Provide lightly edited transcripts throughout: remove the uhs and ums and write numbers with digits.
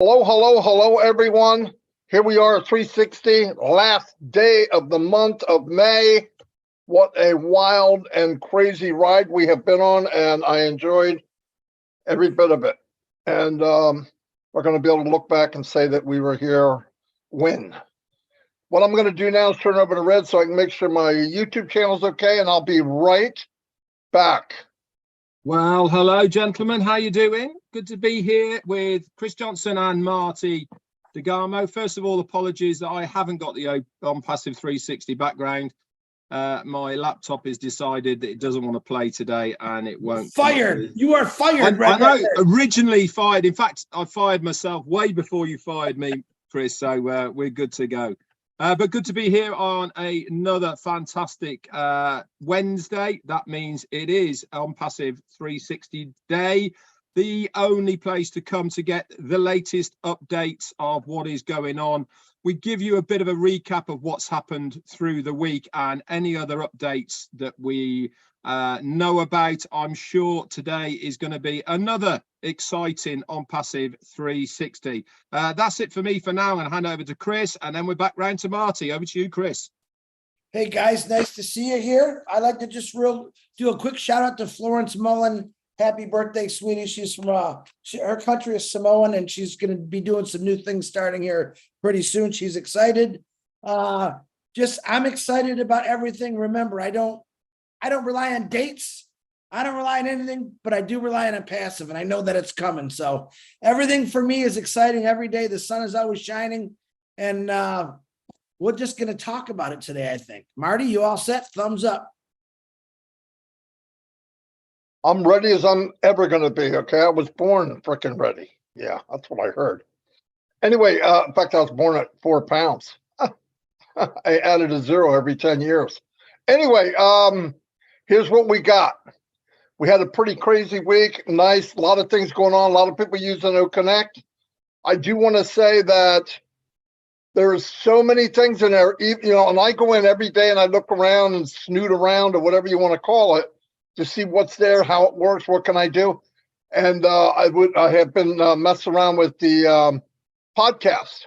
Hello, hello, hello, everyone. Here we are, 360, last day of the month of May. What a wild and crazy ride we have been on, and I enjoyed every bit of it. And we're going to be able to look back and say that we were here when. What I'm going to do now is turn over to Red so I can make sure my YouTube channel is okay, and I'll be right back. Well, hello, gentlemen. How you doing? Good to be here with Chris Johnson and Marty DeGarmo. First of all, apologies that I haven't got the ONPASSIVE 360 background. My laptop has decided that it doesn't want to play today, and it won't. Fired. You are fired. I know. Originally fired. In fact, I fired myself way before you fired me, Chris. So we're good to go. But good to be here on another fantastic Wednesday. That means it is ONPASSIVE 360 day, the only place to come to get the latest updates of what is going on. We give you a bit of a recap of what's happened through the week and any other updates that we know about. I'm sure today is going to be another exciting ONPASSIVE 360. That's it for me for now. I'm going to hand over to Chris, and then we're back round to Marty. Over to you, Chris. Hey guys, nice to see you here. I'd like to just do a quick shout out to Florence Mullen. Happy birthday, sweetie. She's from her country is Samoan, and she's going to be doing some new things starting here pretty soon. She's excited. I'm excited about everything. Remember, I don't rely on dates. I don't rely on anything, but I do rely on a passive, and I know that it's coming. So everything for me is exciting every day. The sun is always shining, and we're just going to talk about it today, I think. Marty, you all set? Thumbs up. I'm ready as I'm ever going to be, okay? I was born freaking ready. Yeah, that's what I heard. Anyway, in fact, I was born at 4 pounds. I added a 0 every 10 years. Anyway, here's what we got. We had a pretty crazy week. Nice, a lot of things going on. A lot of people using OConnect. I do want to say that there's so many things in there, and I go in every day and I look around and snoot around or whatever you want to call it to see what's there, how it works, what can I do. And I have been messing around with the podcast.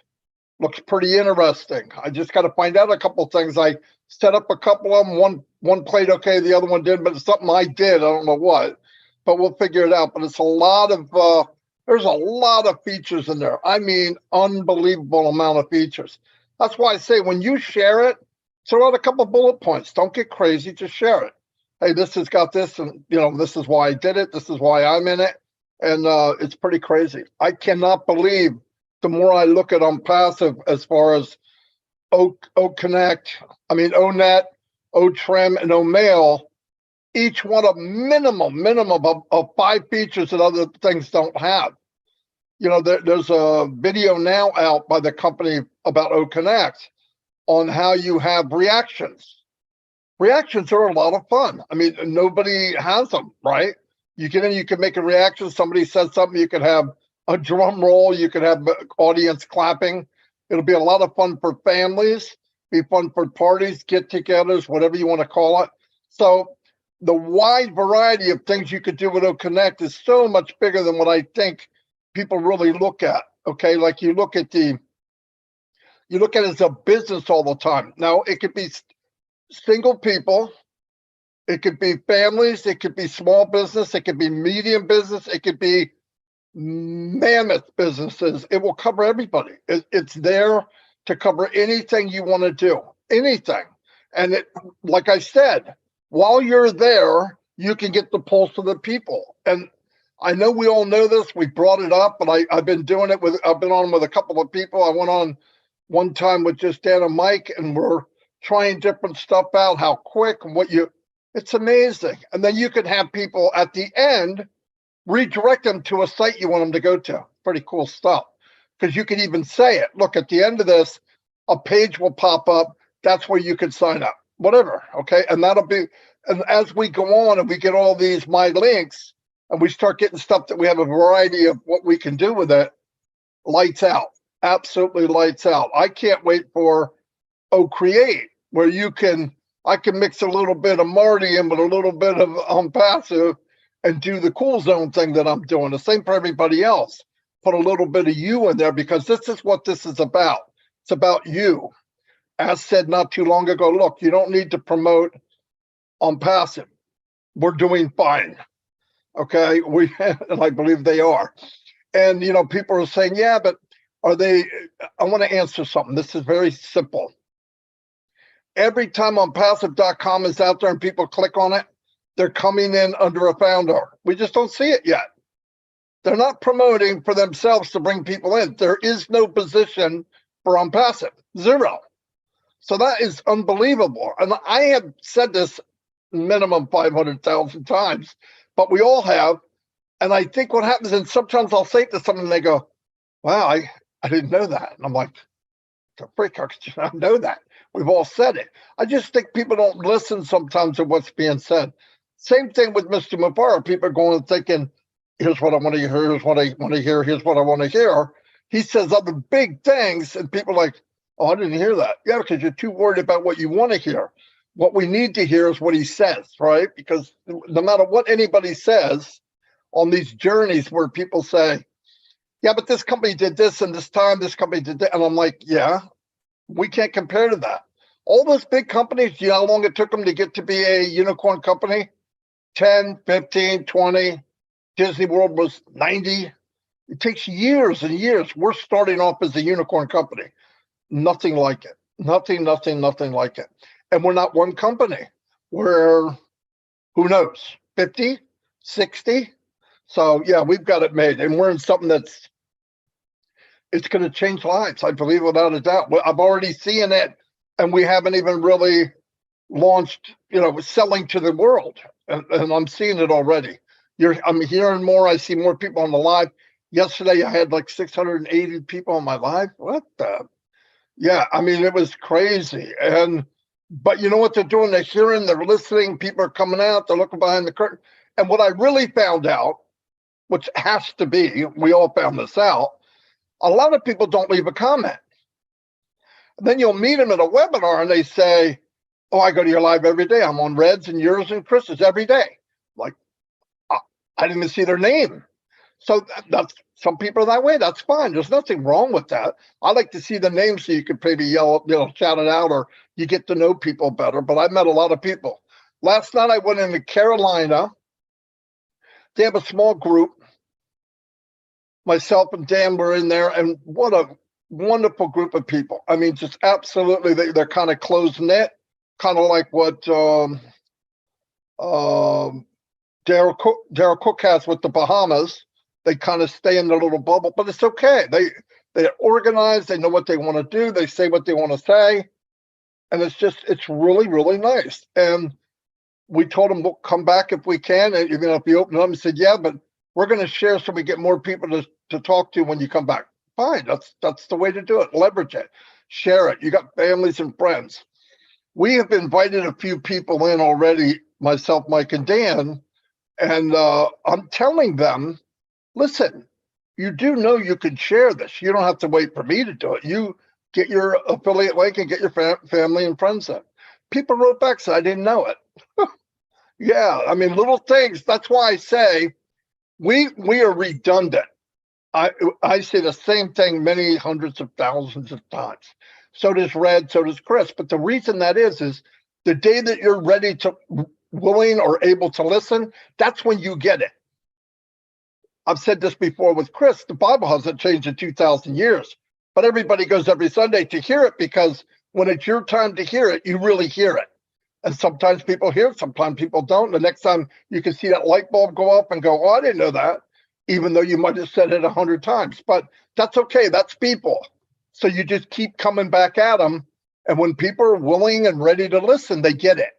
Looks pretty interesting. I just got to find out a couple of things. I set up a couple of them. One played okay, the other one didn't, but it's something I did. I don't know what, but we'll figure it out. But it's a lot of there's a lot of features in there. I mean, unbelievable amount of features. That's why I say when you share it, throw out a couple of bullet points. Don't get crazy, just share it. Hey, this has got this, and this is why I did it. This is why I'm in it, and it's pretty crazy. I cannot believe the more I look at ONPASSIVE as far as OConnect, ONET, OTrim, and OMail, each one a minimum of 5 features that other things don't have. There's a video now out by the company about OConnect on how you have reactions. Reactions are a lot of fun. Nobody has them, right? You get in, you can make a reaction. Somebody says something, you could have a drum roll, you could have the audience clapping. It'll be a lot of fun for families, be fun for parties, get-togethers, whatever you want to call it. So the wide variety of things you could do with OConnect is so much bigger than what I think people really look at. Okay, like you look at it as a business all the time. Now it could be single people, it could be families, it could be small business, it could be medium business, it could be mammoth businesses. It will cover everybody. It's there to cover anything you want to do, anything. And like I said, while you're there, you can get the pulse of the people. And I know we all know this. We brought it up, but I've been doing it I've been on with a couple of people. I went on one time with just Dan and Mike, and we're trying different stuff out, how quick and it's amazing. And then you could have people at the end redirect them to a site you want them to go to. Pretty cool stuff. Because you can even say it. Look, at the end of this, a page will pop up. That's where you can sign up. Whatever. Okay. And and as we go on and we get all these my links and we start getting stuff that we have a variety of what we can do with it, lights out. Absolutely lights out. I can't wait for Create, where I can mix a little bit of Marty in with a little bit of ONPASSIVE and do the cool zone thing that I'm doing. The same for everybody else. put a little bit of you in there because this is what this is about. It's about you. As said not too long ago, look, you don't need to promote on passive. We're doing fine. Okay. And I believe they are. And, you know, people are saying, yeah, but are they, I want to answer something. This is very simple. Every time ONPASSIVE.com is out there and people click on it, they're coming in under a founder. We just don't see it yet. They're not promoting for themselves to bring people in. There is no position for ONPASSIVE, zero. So that is unbelievable. And I have said this minimum 500,000 times, but we all have. And I think what happens, and sometimes I'll say it to someone and they go, wow, I didn't know that. And I'm like, the freak, how could you not know that? We've all said it. I just think people don't listen sometimes to what's being said. Same thing with Mr. Mubarak. People are going and thinking, here's what I want to hear, here's what I want to hear, here's what I want to hear. He says other big things, and people are like, oh, I didn't hear that. Yeah, because you're too worried about what you want to hear. What we need to hear is what he says, right? Because no matter what anybody says on these journeys where people say, yeah, but this company did this and this time, this company did that. And I'm like, yeah, we can't compare to that. All those big companies, you know how long it took them to get to be a unicorn company? 10, 15, 20. Disney World was 90. It takes years and years. We're starting off as a unicorn company. Nothing like it. Nothing like it. And we're not one company. We're, who knows, 50, 60? So yeah, we've got it made. And we're in something that's, it's going to change lives. I believe without a doubt. I've already seen it, and we haven't even really launched, you know, selling to the world. And I'm seeing it already. I'm hearing more. I see more people on the live. Yesterday, I had like 680 people on my live. What the? Yeah, I mean, it was crazy. But you know what they're doing? They're hearing, they're listening. People are coming out. They're looking behind the curtain. And what I really found out, which has to be, we all found this out, a lot of people don't leave a comment. Then you'll meet them at a webinar and they say, oh, I go to your live every day. I'm on Red's and yours and Chris's every day. Like, I didn't even see their name. So that's, some people are that way. That's fine. There's nothing wrong with that. I like to see the names so you could maybe yell, you know, shout it out, or you get to know people better. But I met a lot of people. Last night I went into Carolina. They have a small group. Myself and Dan were in there, and what a wonderful group of people. I mean, just absolutely, they're kind of close knit, kind of like what Daryl Cook has with the Bahamas. They kind of stay in their little bubble, but it's okay. They're organized. They know what they want to do. They say what they want to say, and it's really, really nice. And we told them we'll come back if we can. And even if you open them, and said, yeah, but we're going to share so we get more people to talk to when you come back. Fine, that's the way to do it. Leverage it, share it. You got families and friends. We have invited a few people in already, myself, Mike, and Dan, and I'm telling them, listen, you do know you can share this. You don't have to wait for me to do it. You get your affiliate link and get your family and friends in. People wrote back, said, I didn't know it. Yeah, I mean, little things. That's why I say we are redundant. I say the same thing many hundreds of thousands of times. So does Red, so does Chris. But the reason that is the day that you're ready to, willing or able to listen, that's when you get it. I've said this before with Chris, the Bible hasn't changed in 2,000 years, but everybody goes every Sunday to hear it, because when it's your time to hear it, you really hear it. And sometimes people hear it, sometimes people don't. The next time you can see that light bulb go up and go, oh, I didn't know that, even though you might have said it 100 times, but that's okay. That's people. So you just keep coming back at them. And when people are willing and ready to listen, they get it.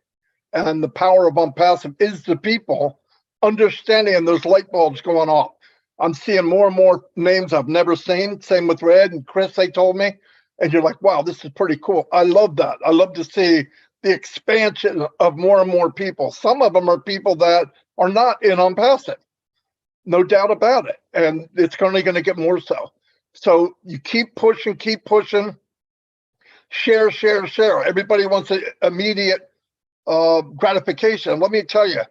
And the power of ONPASSIVE is the people understanding, and those light bulbs going off. I'm seeing more and more names I've never seen. Same with Red and Chris, they told me. And you're like, wow, this is pretty cool. I love that. I love to see the expansion of more and more people. Some of them are people that are not in ONPASSIVE. No doubt about it. And it's only going to get more so. So you keep pushing, share. Everybody wants an immediate gratification. Let me tell you,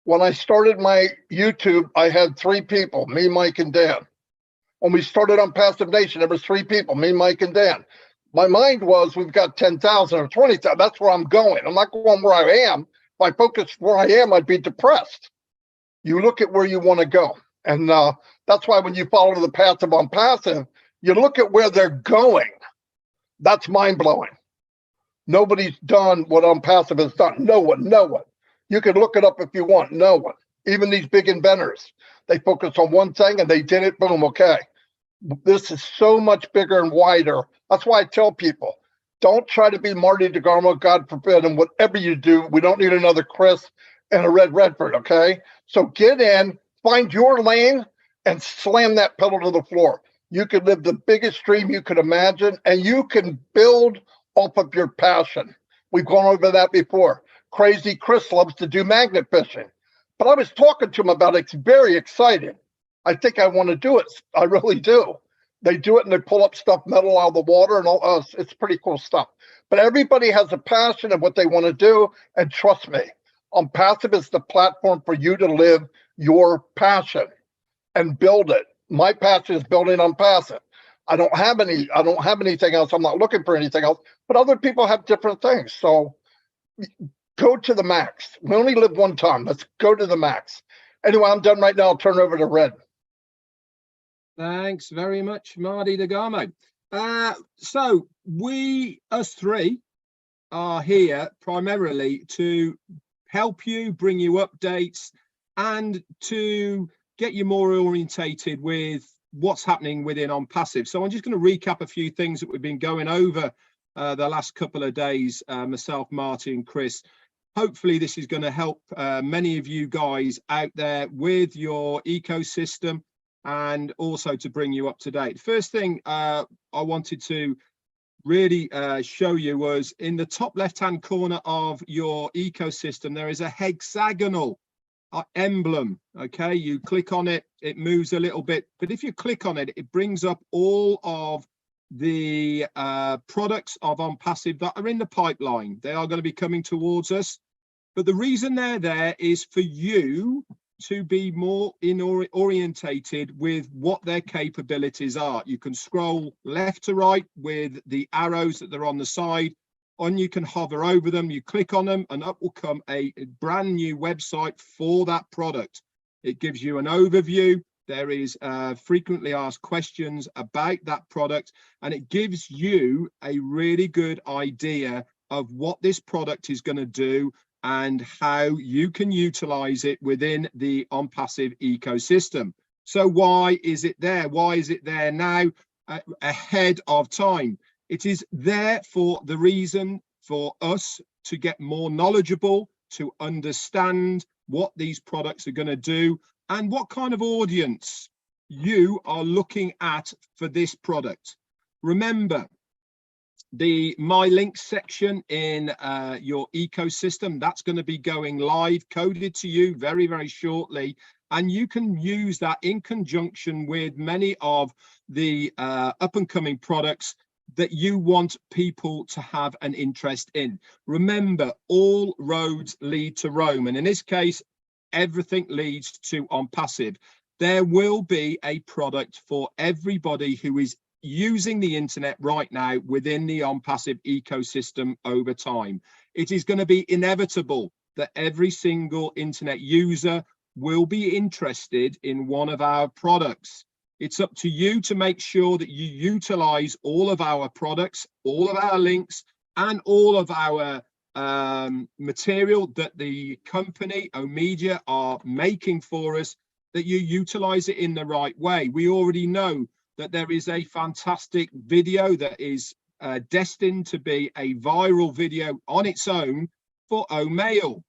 when I started my YouTube, I had 3 people, me, Mike, and Dan. When we started on Passive Nation, there was 3 people, me, Mike, and Dan. My mind was, we've got 10,000 or 20,000. That's where I'm going. I'm not going where I am. If I focus where I am, I'd be depressed. You look at where you want to go. And that's why when you follow the passive on passive, you look at where they're going. That's mind blowing. Nobody's done what ONPASSIVE has done. No one. You can look it up if you want. No one. Even these big inventors, they focus on one thing and they did it. Boom. Okay. This is so much bigger and wider. That's why I tell people, don't try to be Marty DeGarmo, God forbid, and whatever you do, we don't need another Chris and a Redfern, okay? So get in, find your lane, and slam that pedal to the floor. You could live the biggest dream you could imagine, and you can build off of your passion. We've gone over that before. Crazy Chris loves to do magnet fishing. But I was talking to him about it. It's very exciting. I think I want to do it. I really do. They do it and they pull up stuff, metal out of the water and all. It's pretty cool stuff. But everybody has a passion of what they want to do. And trust me, ONPASSIVE is the platform for you to live your passion and build it. My passion is building ONPASSIVE. I don't have anything else. I'm not looking for anything else, but other people have different things. So go to the max. We only live one time. Let's go to the max. Anyway, I'm done right now. I'll turn it over to Red. Thanks very much, Marty DeGarmo. So us 3 are here primarily to help you, bring you updates, and to get you more orientated with what's happening within ONPASSIVE. So I'm just going to recap a few things that we've been going over the last couple of days, myself, Marty, and Chris. Hopefully this is going to help many of you guys out there with your ecosystem and also to bring you up to date. First thing I wanted to really show you was in the top left-hand corner of your ecosystem, there is a hexagonal emblem. Okay, you click on it, it moves a little bit, but if you click on it, it brings up all of the products of ONPASSIVE that are in the pipeline. They are going to be coming towards us, but the reason they're there is for you to be more orientated with what their capabilities are. You can scroll left to right with the arrows that are on the side, and you can hover over them, you click on them, and up will come a brand new website for that product. It gives you an overview. There is frequently asked questions about that product, and it gives you a really good idea of what this product is going to do and how you can utilize it within the ONPASSIVE ecosystem. So why is it there? Why is it there now ahead of time? It is there for the reason for us to get more knowledgeable, to understand what these products are going to do and what kind of audience you are looking at for this product. Remember, the My Links section in your ecosystem, that's going to be going live, coded to you very, very shortly. And you can use that in conjunction with many of the up and coming products that you want people to have an interest in. Remember, all roads lead to Rome. And in this case, everything leads to ONPASSIVE. There will be a product for everybody who is using the internet right now within the ONPASSIVE ecosystem over time. It is going to be inevitable that every single internet user will be interested in one of our products. It's up to you to make sure that you utilize all of our products, all of our links, and all of our material that the company Omedia are making for us, that you utilize it in the right way. We already know that there is a fantastic video that is destined to be a viral video on its own for Omail.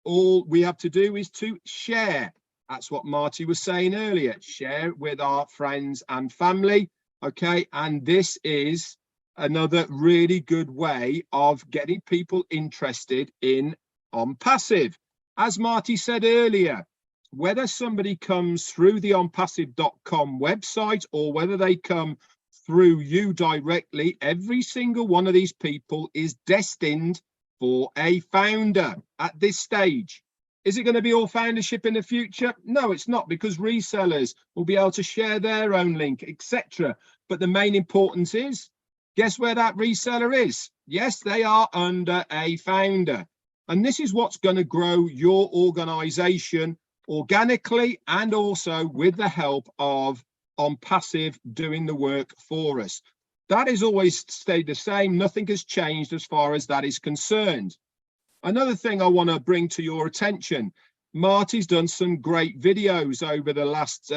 All we have to do is to share. That's what Marty was saying earlier. Share with our friends and family. Okay, and this is another really good way of getting people interested in ONPASSIVE. As Marty said earlier, whether somebody comes through the onpassive.com website or whether they come through you directly, every single one of these people is destined for a founder at this stage. Is it going to be all foundership in the future? No, it's not, because resellers will be able to share their own link, etc. But the main importance is, guess where that reseller is? Yes, they are under a founder. And this is what's going to grow your organization organically, and also with the help of ONPASSIVE doing the work for us. That has always stayed the same. Nothing has changed as far as that is concerned. Another thing I want to bring to your attention, Marty's done some great videos over the last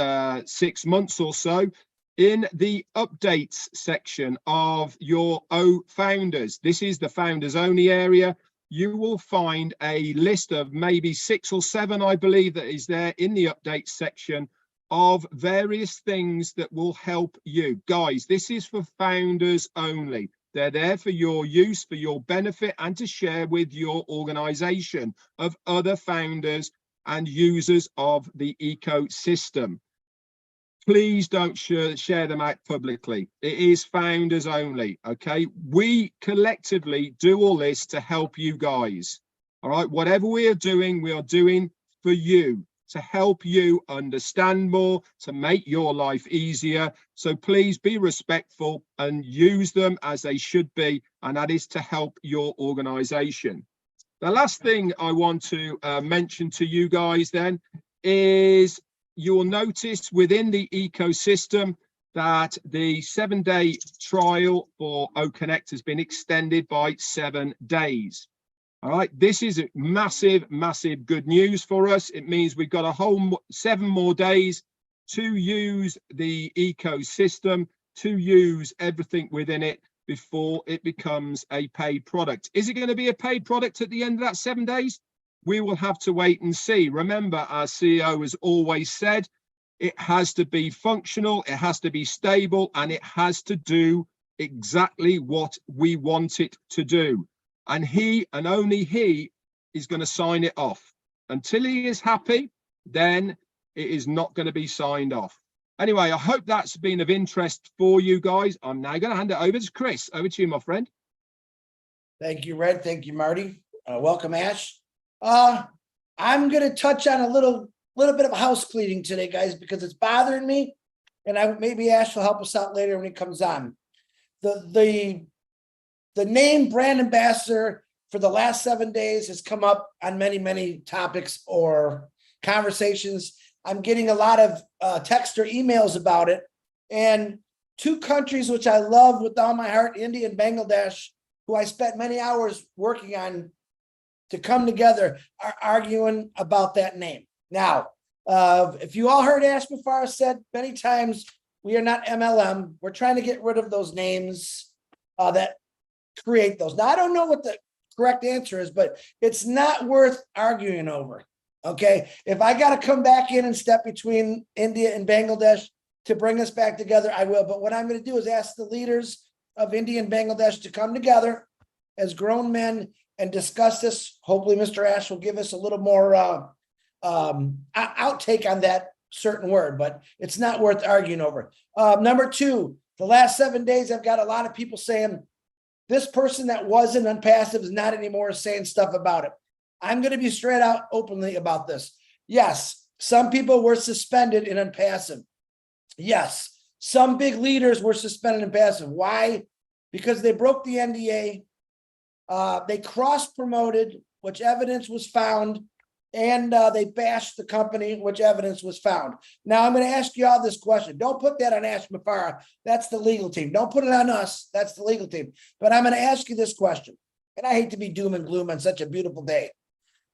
6 months or so in the updates section of your founders. This is the founders only area. You will find a list of maybe 6 or 7, I believe, that is there in the updates section of various things that will help you. Guys, this is for founders only. They're there for your use, for your benefit, and to share with your organization of other founders and users of the ecosystem. Please don't share them out publicly. It is founders only, okay? We collectively do all this to help you guys, all right? Whatever we are doing for you, to help you understand more, to make your life easier. So please be respectful and use them as they should be, and that is to help your organization. The last thing I want to mention to you guys then is, you'll notice within the ecosystem that the 7-day trial for OConnect has been extended by 7 days. All right, this is massive good news for us. It means we've got a whole 7 more days to use the ecosystem, to use everything within it before it becomes a paid product. Is it going to be a paid product at the end of that 7 days? We will have to wait and see. Remember, our CEO has always said it has to be functional, it has to be stable, and it has to do exactly what we want it to do. And he, and only he, is going to sign it off. Until he is happy, then it is not going to be signed off. Anyway, I hope that's been of interest for you guys. I'm now going to hand it over to Chris. Over to you, my friend. Thank you, Red. Thank you, Marty. Welcome, Ash. I'm going to touch on a little bit of house cleaning today, guys, because it's bothering me. And maybe Ash will help us out later when he comes on. The name brand ambassador for the last 7 days has come up on many topics or conversations. I'm getting a lot of text or emails about it. And 2 countries which I love with all my heart, India and Bangladesh, who I spent many hours working on to come together, are arguing about that name. Now, if you all heard Ash Mafara said many times, we are not MLM. We're trying to get rid of those names that create those. Now, I don't know what the correct answer is, but it's not worth arguing over. Okay. If I got to come back in and step between India and Bangladesh to bring us back together, I will. But what I'm going to do is ask the leaders of India and Bangladesh to come together as grown men and discuss this. Hopefully, Mr. Ash will give us a little more outtake on that certain word, but it's not worth arguing over. Number 2, the last 7 days, I've got a lot of people saying, this person that wasn't ONPASSIVE is not anymore, saying stuff about it. I'm going to be straight out openly about this. Yes, some people were suspended in ONPASSIVE. Yes, some big leaders were suspended in ONPASSIVE. Why? Because they broke the NDA. They cross-promoted, which evidence was found, and they bashed the company, which evidence was found. Now, I'm going to ask you all this question. Don't put that on Ash Mafara. That's the legal team. Don't put it on us. That's the legal team. But I'm going to ask you this question, and I hate to be doom and gloom on such a beautiful day.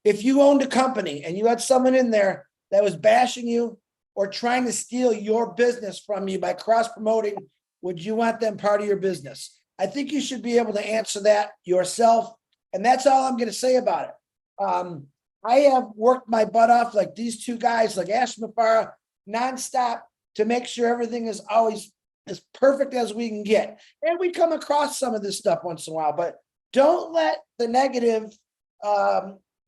If you owned a company and you had someone in there that was bashing you or trying to steal your business from you by cross-promoting, would you want them part of your business? I think you should be able to answer that yourself. And that's all I'm going to say about it. I have worked my butt off like these 2 guys, like Ash Mafara, nonstop to make sure everything is always as perfect as we can get. And we come across some of this stuff once in a while, but don't let the negative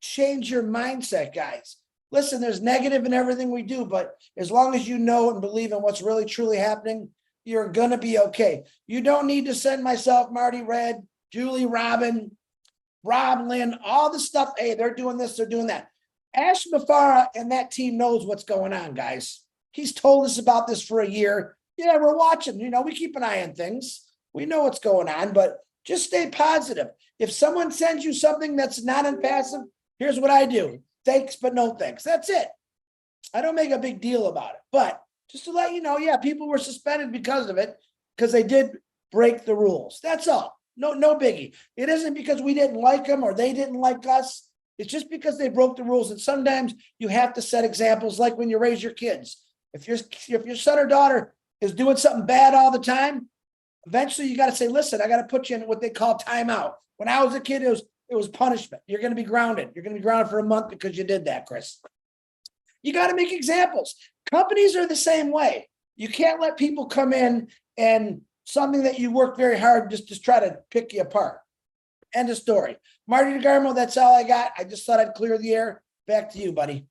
change your mindset, guys. Listen, there's negative in everything we do, but as long as you know and believe in what's really truly happening, you're going to be okay. You don't need to send myself, Marty, Red, Julie, Robin, Rob, Lynn, all the stuff. Hey, they're doing this, they're doing that. Ash Mafara and that team knows what's going on, guys. He's told us about this for a year. Yeah, we're watching. You know, we keep an eye on things. We know what's going on, but just stay positive. If someone sends you something that's not ONPASSIVE, here's what I do. Thanks, but no thanks. That's it. I don't make a big deal about it. But just to let you know, yeah, people were suspended because of it, because they did break the rules. That's all. No biggie. It isn't because we didn't like them or they didn't like us. It's just because they broke the rules. And sometimes you have to set examples, like when you raise your kids. If your son or daughter is doing something bad all the time, eventually you got to say, listen, I got to put you in what they call timeout. When I was a kid, it was punishment. You're going to be grounded. You're going to be grounded for a month because you did that, Chris. You got to make examples. Companies are the same way. You can't let people come in and something that you work very hard just try to pick you apart. End of story. Marty DeGarmo, that's all I got. I just thought I'd clear the air. Back to you, buddy.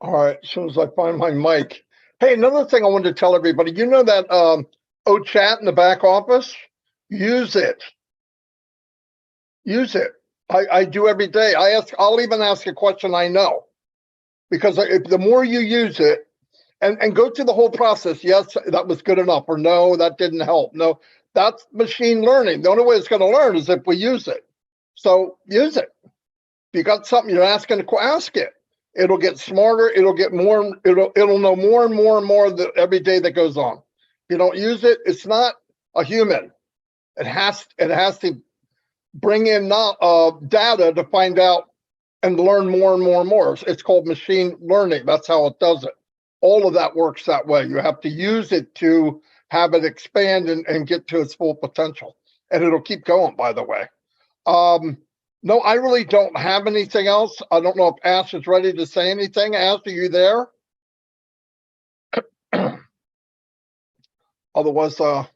All right, as soon as I find my mic. Hey, another thing I wanted to tell everybody, you know that chat in the back office? Use it. Use it. I do every day. I'll even ask a question I know. Because the more you use it, and go through the whole process, yes, that was good enough, or no, that didn't help. No, that's machine learning. The only way it's going to learn is if we use it. So use it. If you got something you're asking to ask it. It'll get smarter. It'll get more. It'll know more and more and more every day that goes on. If you don't use it, it's not a human. It has to bring in data to find out and learn more and more and more. It's called machine learning. That's how it does it. All of that works that way. You have to use it to have it expand and get to its full potential. And it'll keep going, by the way. No, I really don't have anything else. I don't know if Ash is ready to say anything. Ash, are you there? Otherwise, I'm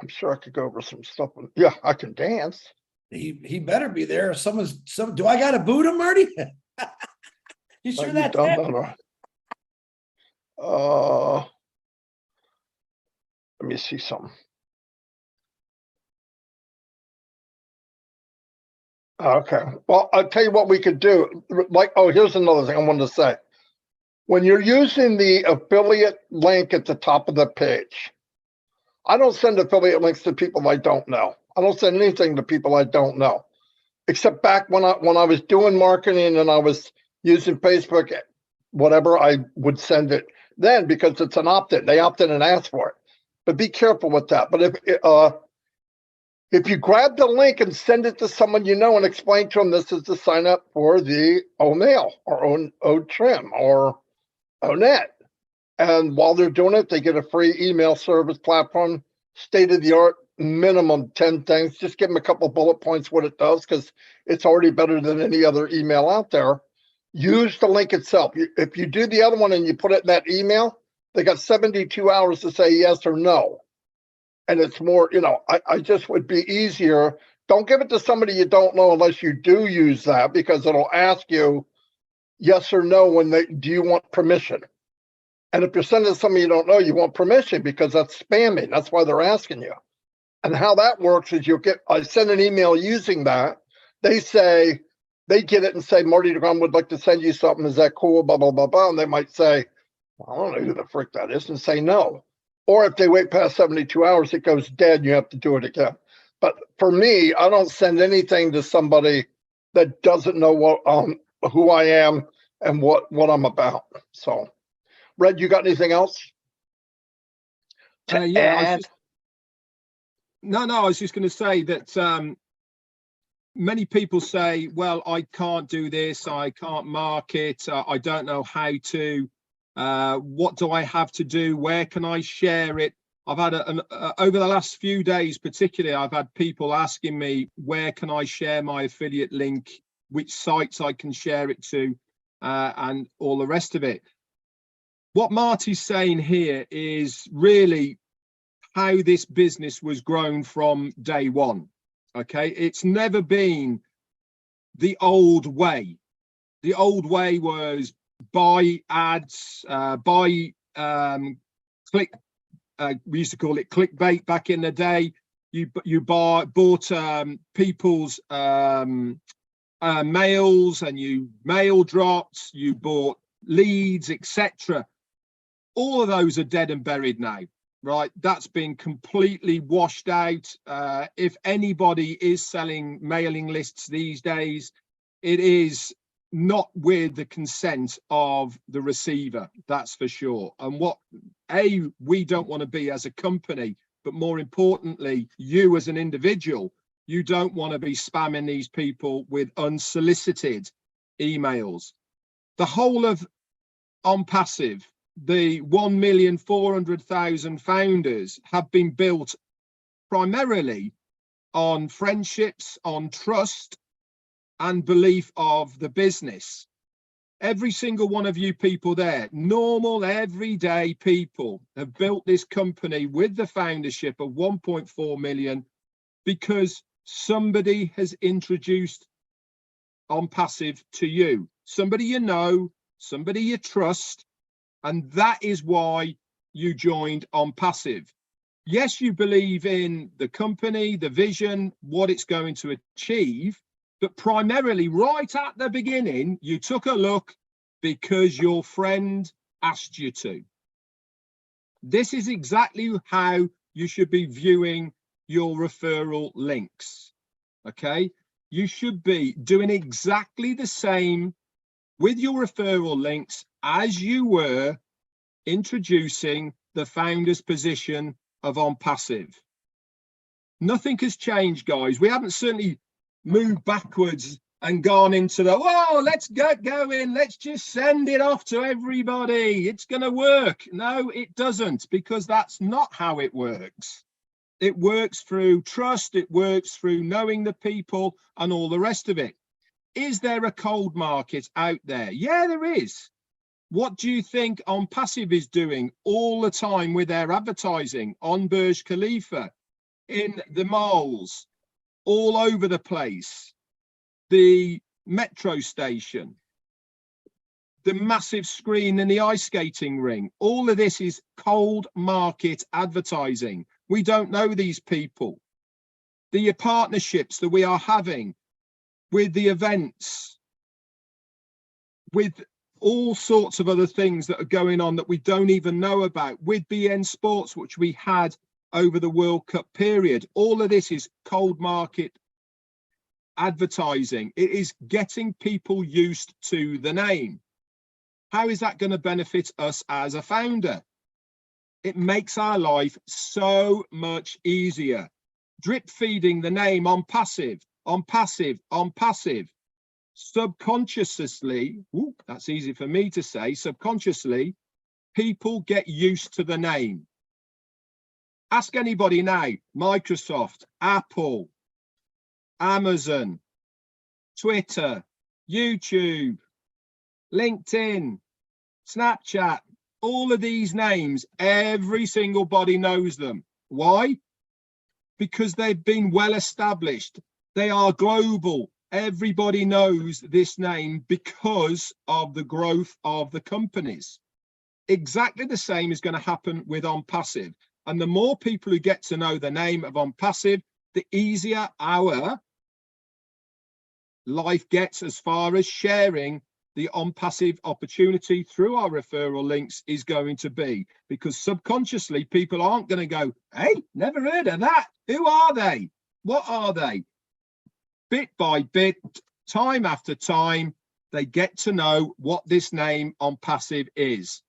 sure I could go over some stuff. Yeah, I can dance. He better be there. Do I got to boot him, Marty? You sure that's it? Let me see something. Okay. Well, I'll tell you what we could do. Here's another thing I wanted to say. When you're using the affiliate link at the top of the page, I don't send affiliate links to people I don't know. I don't send anything to people I don't know, except back when I was doing marketing and I was using Facebook, whatever, I would send it then because it's an opt-in. They opt in and ask for it. But be careful with that. But if you grab the link and send it to someone you know and explain to them this is to sign up for the O-Mail or O-Trim or O-Net, and while they're doing it, they get a free email service platform, state-of-the-art, minimum 10 things. Just give them a couple bullet points what it does because it's already better than any other email out there. Use the link itself. If you do the other one and you put it in that email, they got 72 hours to say yes or no. And it's more, I just would be easier. Don't give it to somebody you don't know unless you do use that, because it'll ask you yes or no do you want permission? And if you're sending somebody you don't know, you want permission because that's spamming. That's why they're asking you. And how that works is I send an email using that. They get it and say, Marty DeGarmo would like to send you something. Is that cool? Blah, blah, blah, blah. And they might say, well, I don't know who the frick that is, and say no. Or if they wait past 72 hours, it goes dead and you have to do it again. But for me, I don't send anything to somebody that doesn't know who I am and what I'm about. So, Red, you got anything else? I was just going to say that many people say, well, I can't do this, I can't market, I don't know how to. What do I have to do? Where can I share it? I've had over the last few days, particularly, I've had people asking me, where can I share my affiliate link, which sites I can share it to, and all the rest of it. What Marty's saying here is really how this business was grown from day one. Okay, it's never been the old way. The old way was buy ads, click. We used to call it clickbait back in the day. you bought people's mails, and you mail dropped, you bought leads, etc. All of those are dead and buried now, right? That's been completely washed out. If anybody is selling mailing lists these days, it is not with the consent of the receiver, that's for sure. And what we don't want to be as a company, but more importantly, you as an individual, you don't want to be spamming these people with unsolicited emails. The whole of ONPASSIVE, the 1,400,000 founders, have been built primarily on friendships, on trust and belief of the business. Every single one of you people there, normal, everyday people, have built this company with the foundership of 1.4 million because somebody has introduced ONPASSIVE to you. Somebody you know, somebody you trust, and that is why you joined ONPASSIVE. Yes, you believe in the company, the vision, what it's going to achieve, but primarily right at the beginning, you took a look because your friend asked you to. This is exactly how you should be viewing your referral links, okay? You should be doing exactly the same with your referral links as you were introducing the founder's position of ONPASSIVE. Nothing has changed, guys. We haven't certainly moved backwards and gone into the, whoa, let's get going, let's just send it off to everybody, it's going to work. No, it doesn't, because that's not how it works. It works through trust, it works through knowing the people and all the rest of it. Is there a cold market out there? Yeah, there is. What do you think ONPASSIVE is doing all the time with their advertising on Burj Khalifa, in the malls, all over the place, the metro station, the massive screen in the ice skating ring? All of this is cold market advertising. We don't know these people. The partnerships that we are having with the events, with all sorts of other things that are going on that we don't even know about, with BN Sports, which we had over the World Cup period. All of this is cold market advertising. It is getting people used to the name. How is that going to benefit us as a founder? It makes our life so much easier. Drip feeding the name ONPASSIVE, ONPASSIVE, ONPASSIVE. Subconsciously, that's easy for me to say, subconsciously, people get used to the name. Ask anybody now, Microsoft, Apple, Amazon, Twitter, YouTube, LinkedIn, Snapchat, all of these names, every single body knows them. Why? Because they've been well established. They are global. Everybody knows this name because of the growth of the companies. Exactly the same is going to happen with ONPASSIVE. And the more people who get to know the name of ONPASSIVE, the easier our life gets as far as sharing the ONPASSIVE opportunity through our referral links is going to be. Because subconsciously, people aren't going to go, hey, never heard of that. Who are they? What are they? Bit by bit, time after time, they get to know what this name ONPASSIVE is.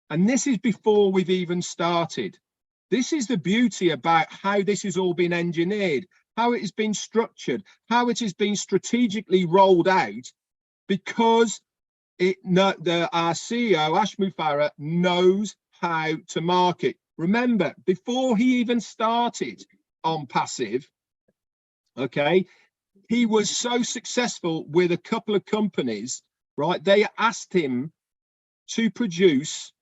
And this is before we've even started. This is the beauty about how this has all been engineered, how it has been structured, how it has been strategically rolled out, because our CEO, Ash Mufareh, knows how to market. Remember, before he even started ONPASSIVE, okay, he was so successful with a couple of companies, right? They asked him to produce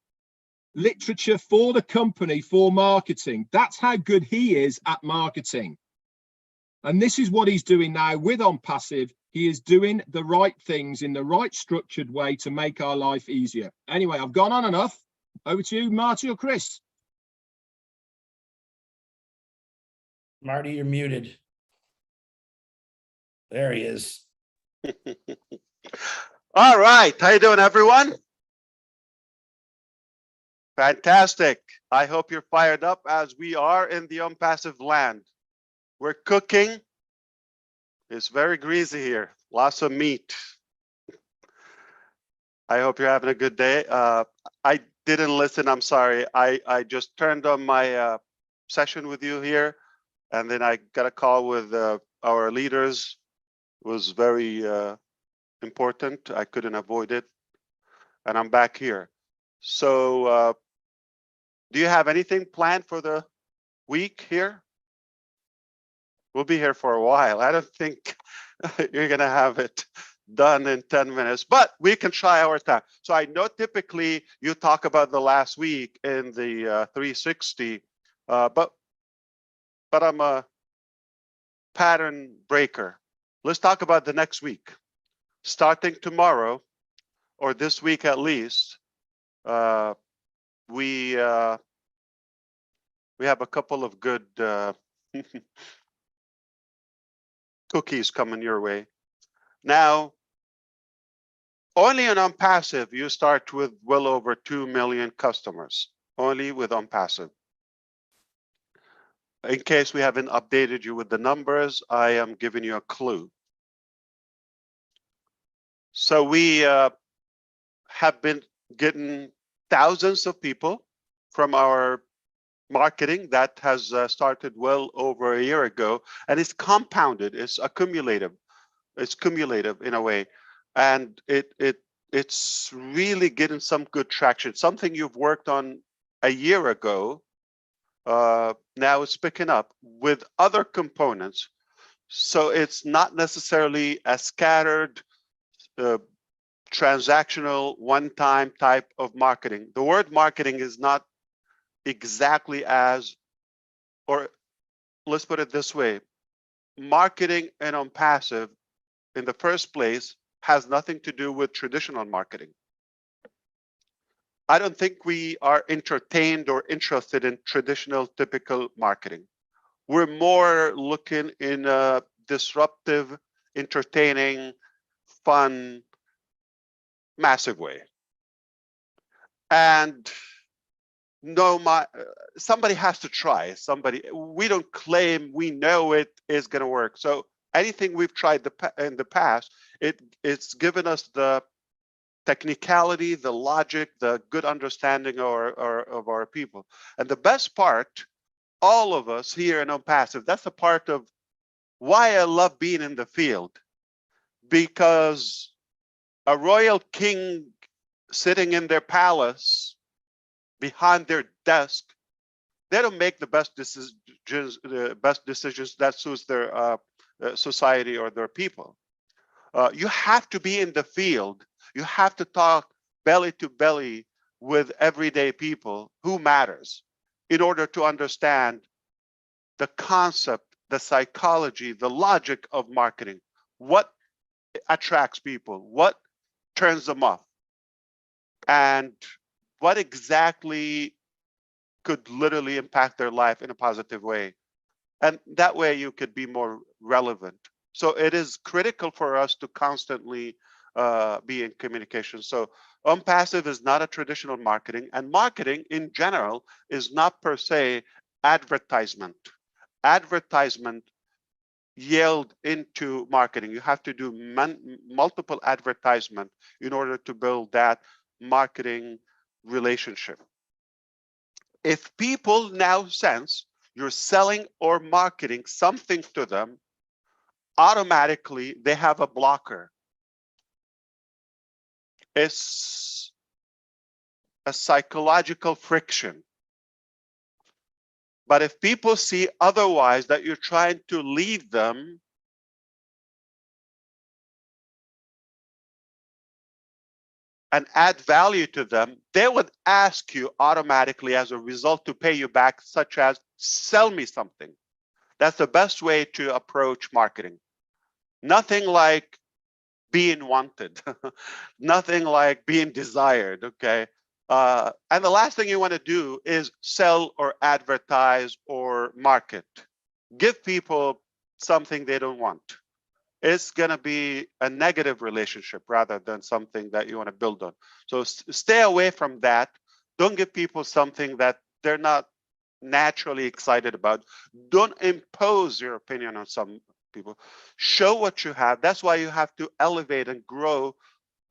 literature for the company for marketing. That's how good he is at marketing. And this is what he's doing now with ONPASSIVE. He is doing the right things in the right structured way to make our life easier. Anyway, I've gone on enough. Over to you, Marty or Chris. Marty, you're muted. There he is. All right, how you doing, everyone? Fantastic. I hope you're fired up as we are in the unpassive land. We're cooking. It's very greasy here. Lots of meat. I hope you're having a good day. I didn't listen. I'm sorry. I just turned on my session with you here, and then I got a call with our leaders. It was very important. I couldn't avoid it, and I'm back here. So, do you have anything planned for the week here? We'll be here for a while. I don't think you're gonna have it done in 10 minutes, but we can try our time. So I know typically you talk about the last week in the 360, but I'm a pattern breaker. Let's talk about the next week. Starting tomorrow, or this week at least, we have a couple of good cookies coming your way. Now, only on ONPASSIVE, you start with well over 2 million customers, only with ONPASSIVE. In case we haven't updated you with the numbers, I am giving you a clue. So we have been getting thousands of people from our marketing that has started well over a year ago, and it's compounded, it's accumulative. It's cumulative in a way, and it's really getting some good traction. Something you've worked on a year ago, now it's picking up with other components. So it's not necessarily a scattered, transactional, one-time type of marketing. The word marketing is not exactly as, or let's put it this way, marketing and ONPASSIVE in the first place has nothing to do with traditional marketing. I don't think we are entertained or interested in traditional typical marketing. We're more looking in a disruptive, entertaining, fun, massive way. And no, somebody has to try. We don't claim we know it is going to work. So anything we've tried in the past, it's given us the technicality, the logic, the good understanding of our people. And the best part, all of us here in ONPASSIVE, that's a part of why I love being in the field, because a royal king sitting in their palace behind their desk, they don't make the best decisions that suits their society or their people. You have to be in the field. You have to talk belly to belly with everyday people who matters in order to understand the concept, the psychology, the logic of marketing. What attracts people? What turns them off? And what exactly could literally impact their life in a positive way? And that way you could be more relevant. So it is critical for us to constantly be in communication. So ONPASSIVE is not a traditional marketing, and marketing in general is not per se advertisement. Advertisement yield into marketing. You have to do multiple advertisement in order to build that marketing relationship. If people now sense you're selling or marketing something to them, automatically they have a blocker. It's a psychological friction. But if people see otherwise, that you're trying to lead them, and add value to them, they would ask you automatically as a result to pay you back, such as sell me something. That's the best way to approach marketing. Nothing like being wanted, nothing like being desired, okay? And the last thing you want to do is sell or advertise or market. give people something they don't want. It's going to be a negative relationship rather than something that you want to build on. So stay away from that. Don't give people something that they're not naturally excited about. Don't impose your opinion on some people. Show what you have. That's why you have to elevate and grow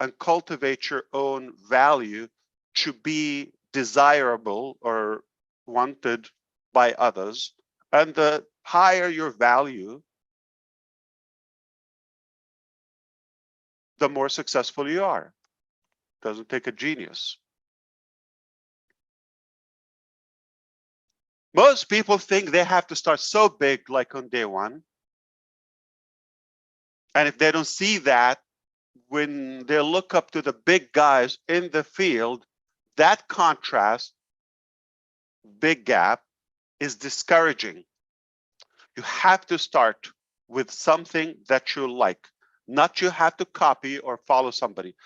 and cultivate your own value to be desirable or wanted by others. And the higher your value, the more successful you are. Doesn't take a genius. Most people think they have to start so big, like on day one. And if they don't see that, when they look up to the big guys in the field, that contrast, big gap, is discouraging. You have to start with something that you like, not you have to copy or follow somebody.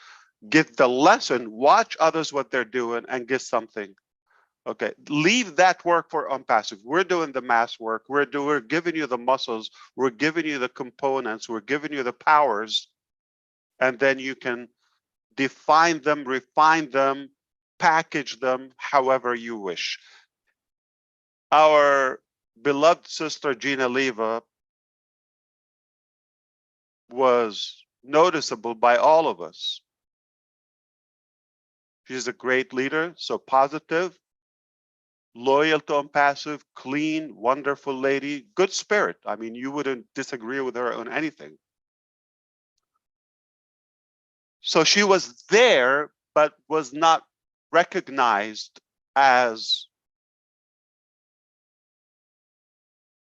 Give the lesson, watch others what they're doing, and get something. Okay, leave that work for ONPASSIVE. We're doing the mass work. We're giving you the muscles. We're giving you the components. We're giving you the powers. And then you can define them, refine them, package them however you wish. Our beloved sister, Gina Leva, was noticeable by all of us. She's a great leader, so positive, loyal to ONPASSIVE, clean, wonderful lady, good spirit. I mean, you wouldn't disagree with her on anything. So she was there, but was not recognized as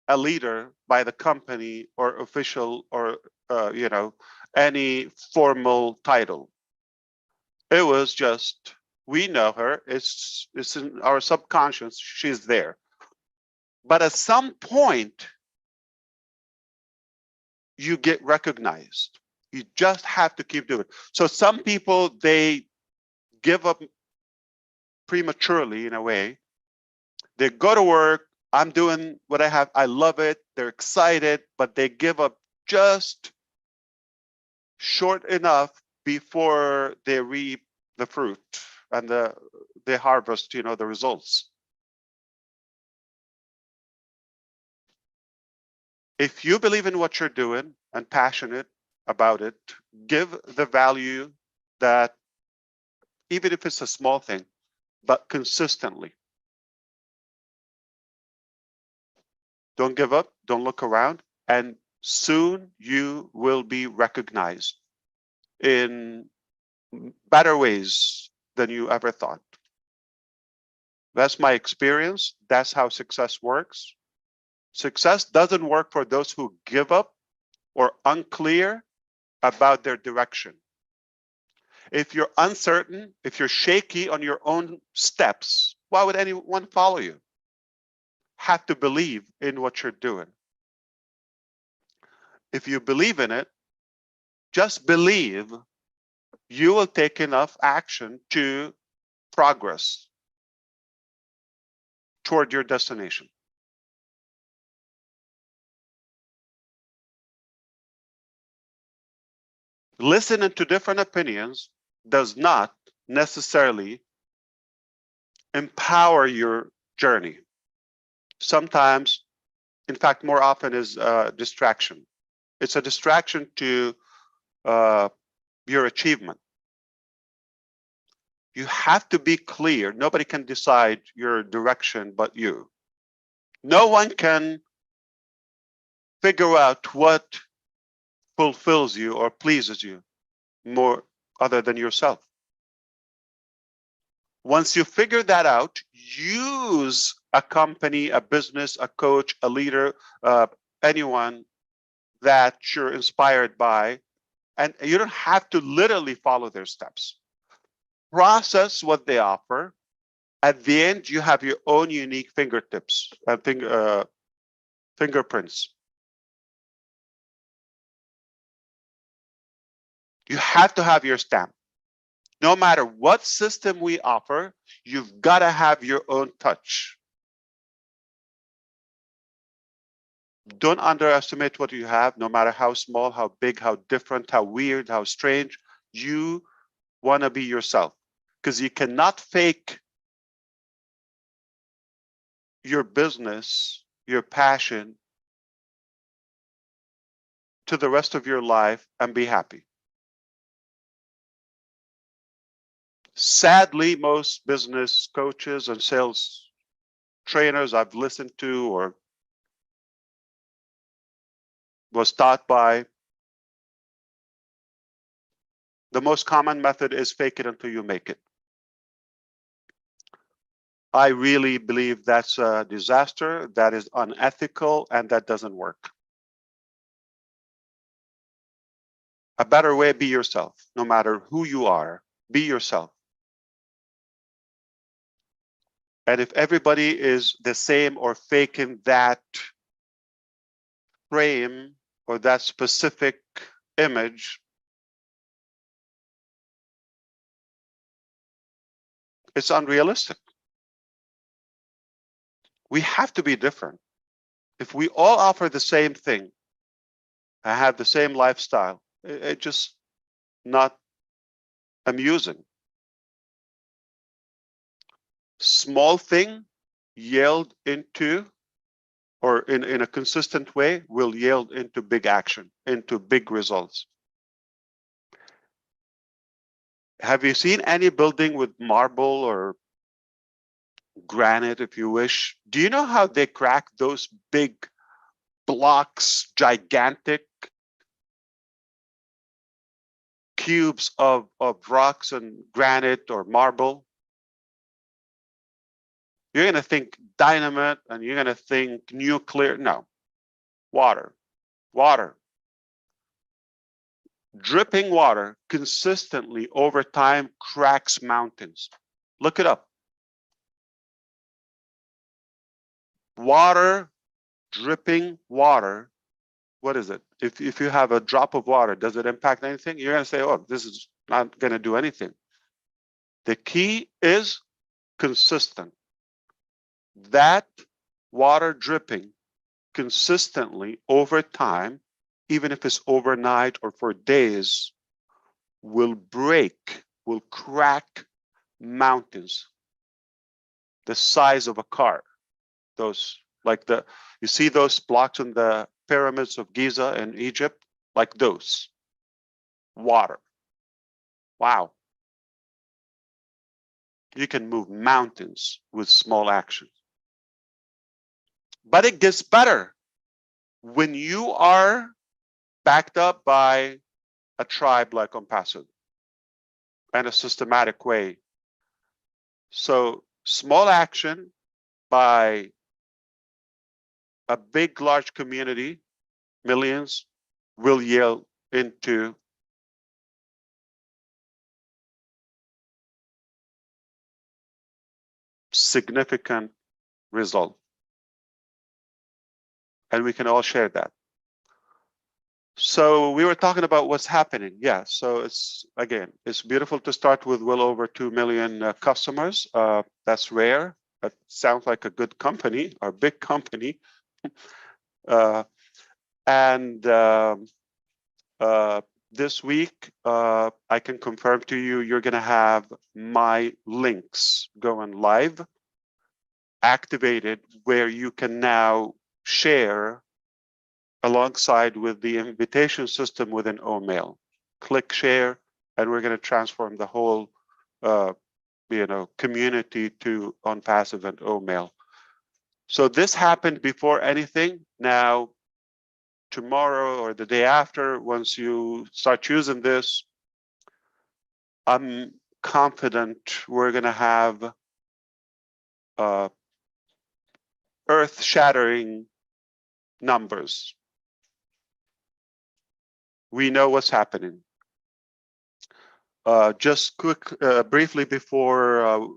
a leader by the company or official or, any formal title. It was just, we know her, it's in our subconscious, she's there. But at some point, you get recognized. You just have to keep doing it. So some people, they give up prematurely in a way. They go to work, I'm doing what I have, I love it, they're excited, but they give up just short enough before they reap the fruit and they harvest, the results. If you believe in what you're doing and passionate about it, give the value that, even if it's a small thing, but consistently. Don't give up, don't look around, and soon you will be recognized in better ways than you ever thought. That's my experience. That's how success works. Success doesn't work for those who give up or unclear about their direction. If you're uncertain, if you're shaky on your own steps, why would anyone follow you? Have to believe in what you're doing. If you believe in it, just believe, you will take enough action to progress toward your destination. Listening to different opinions does not necessarily empower your journey. Sometimes, in fact, more often is a distraction. It's a distraction to your achievement. You have to be clear. Nobody can decide your direction but you. No one can figure out what fulfills you or pleases you more other than yourself. Once you figure that out, use a company, a business, a coach, a leader, anyone that you're inspired by, and you don't have to literally follow their steps. Process what they offer. At the end, you have your own unique fingertips, fingerprints. You have to have your stamp. No matter what system we offer, you've got to have your own touch. Don't underestimate what you have, no matter how small, how big, how different, how weird, how strange. You want to be yourself, because you cannot fake your business, your passion to the rest of your life and be happy. Sadly, most business coaches and sales trainers I've listened to or was taught by, the most common method is fake it until you make it. I really believe that's a disaster, that is unethical, and that doesn't work. A better way, be yourself. No matter who you are, be yourself. And if everybody is the same or faking that frame or that specific image, it's unrealistic. We have to be different. If we all offer the same thing and have the same lifestyle, it's just not amusing. Small thing yield into, or in a consistent way, will yield into big action, into big results. Have you seen any building with marble or granite, if you wish? Do you know how they crack those big blocks, gigantic cubes of rocks and granite or marble? You're going to think dynamite and you're going to think nuclear. No, water, water. Dripping water consistently over time cracks mountains. Look it up. Water, dripping water. What is it? If you have a drop of water, does it impact anything? You're going to say, oh, this is not going to do anything. The key is consistent. That water dripping consistently over time, even if it's overnight or for days, will break, will crack mountains the size of a car. Those, like you see those blocks in the pyramids of Giza in Egypt, like those. Water. Wow. You can move mountains with small actions. But it gets better when you are backed up by a tribe like ONPASSIVE and a systematic way. So small action by a big, large community, millions, will yield into significant result. And we can all share that. So we were talking about what's happening. Yeah, so it's, again, it's beautiful to start with well over 2 million customers. That's rare. That sounds like a good company or big company. This week, I can confirm to you, you're going to have my links going live, activated, where you can now share alongside with the invitation system within OMail. Click share, and we're going to transform the whole community to ONPASSIVE and OMail. So this happened before anything. Now, tomorrow or the day after, once you start using this, I'm confident we're going to have earth-shattering numbers. We know what's happening. Just briefly before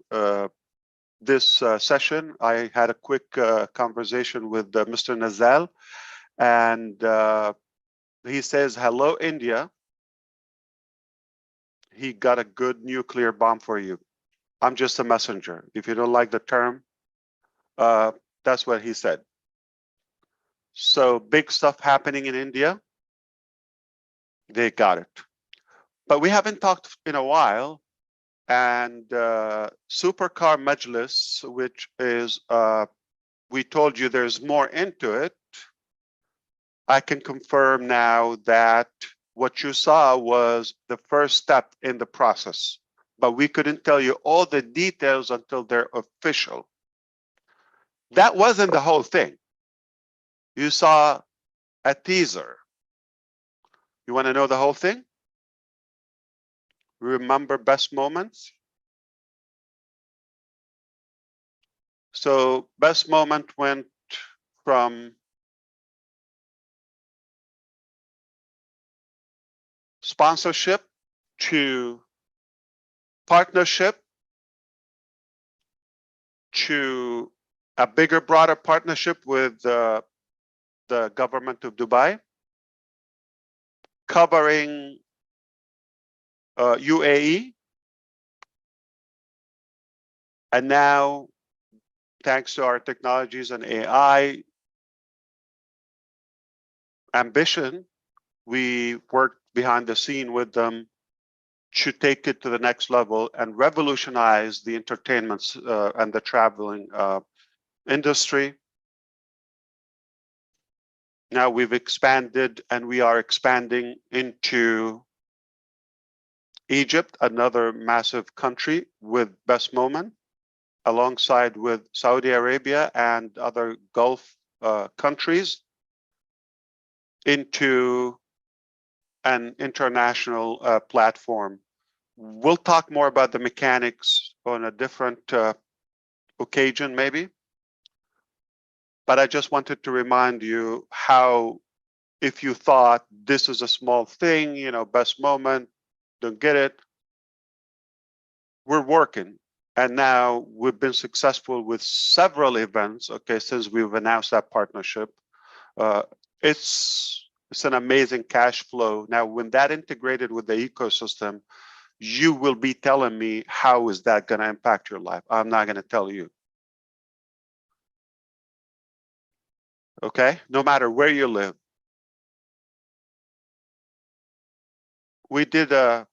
this session, I had a quick conversation with Mr. Nazal, and he says, hello, India. He got a good nuclear bomb for you. I'm just a messenger. If you don't like the term, that's what he said. So big stuff happening in India. They got it. But we haven't talked in a while. And Supercar Majlis, which is, we told you there's more into it. I can confirm now that what you saw was the first step in the process, but we couldn't tell you all the details until they're official. That wasn't the whole thing. You saw a teaser. You want to know the whole thing? Remember best moments? So best moment went from sponsorship to partnership to a bigger, broader partnership with the government of Dubai, covering UAE. And now, thanks to our technologies and AI ambition, we worked behind the scene with them to take it to the next level and revolutionize the entertainment and the traveling industry. Now we've expanded and we are expanding into Egypt, another massive country with best moment, alongside with Saudi Arabia and other Gulf countries, into an international platform. We'll talk more about the mechanics on a different occasion, maybe. But I just wanted to remind you how, if you thought this is a small thing, you know, best moment, don't get it. We're working. And now we've been successful with several events, okay, since we've announced that partnership. It's an amazing cash flow. Now, when that integrated with the ecosystem, you will be telling me, how is that going to impact your life? I'm not going to tell you. Okay, no matter where you live. We did a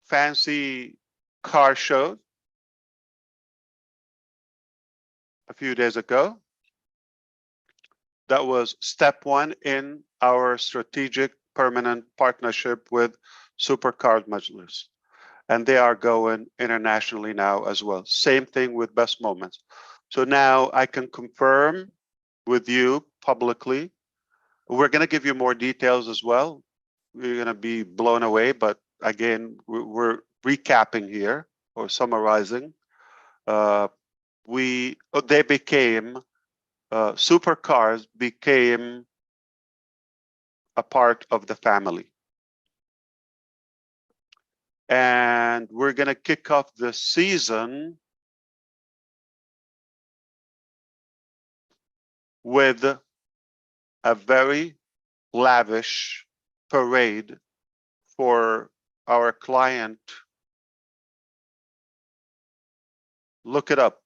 fancy car show a few days ago. That was step one in our strategic permanent partnership with Supercar Majlis. And they are going internationally now as well. Same thing with Best Moments. So now I can confirm with you publicly. We're going to give you more details as well. We're going to be blown away, but again, we're recapping here or summarizing. Supercars became a part of the family. And we're going to kick off the season with a very lavish parade for our client. Look it up.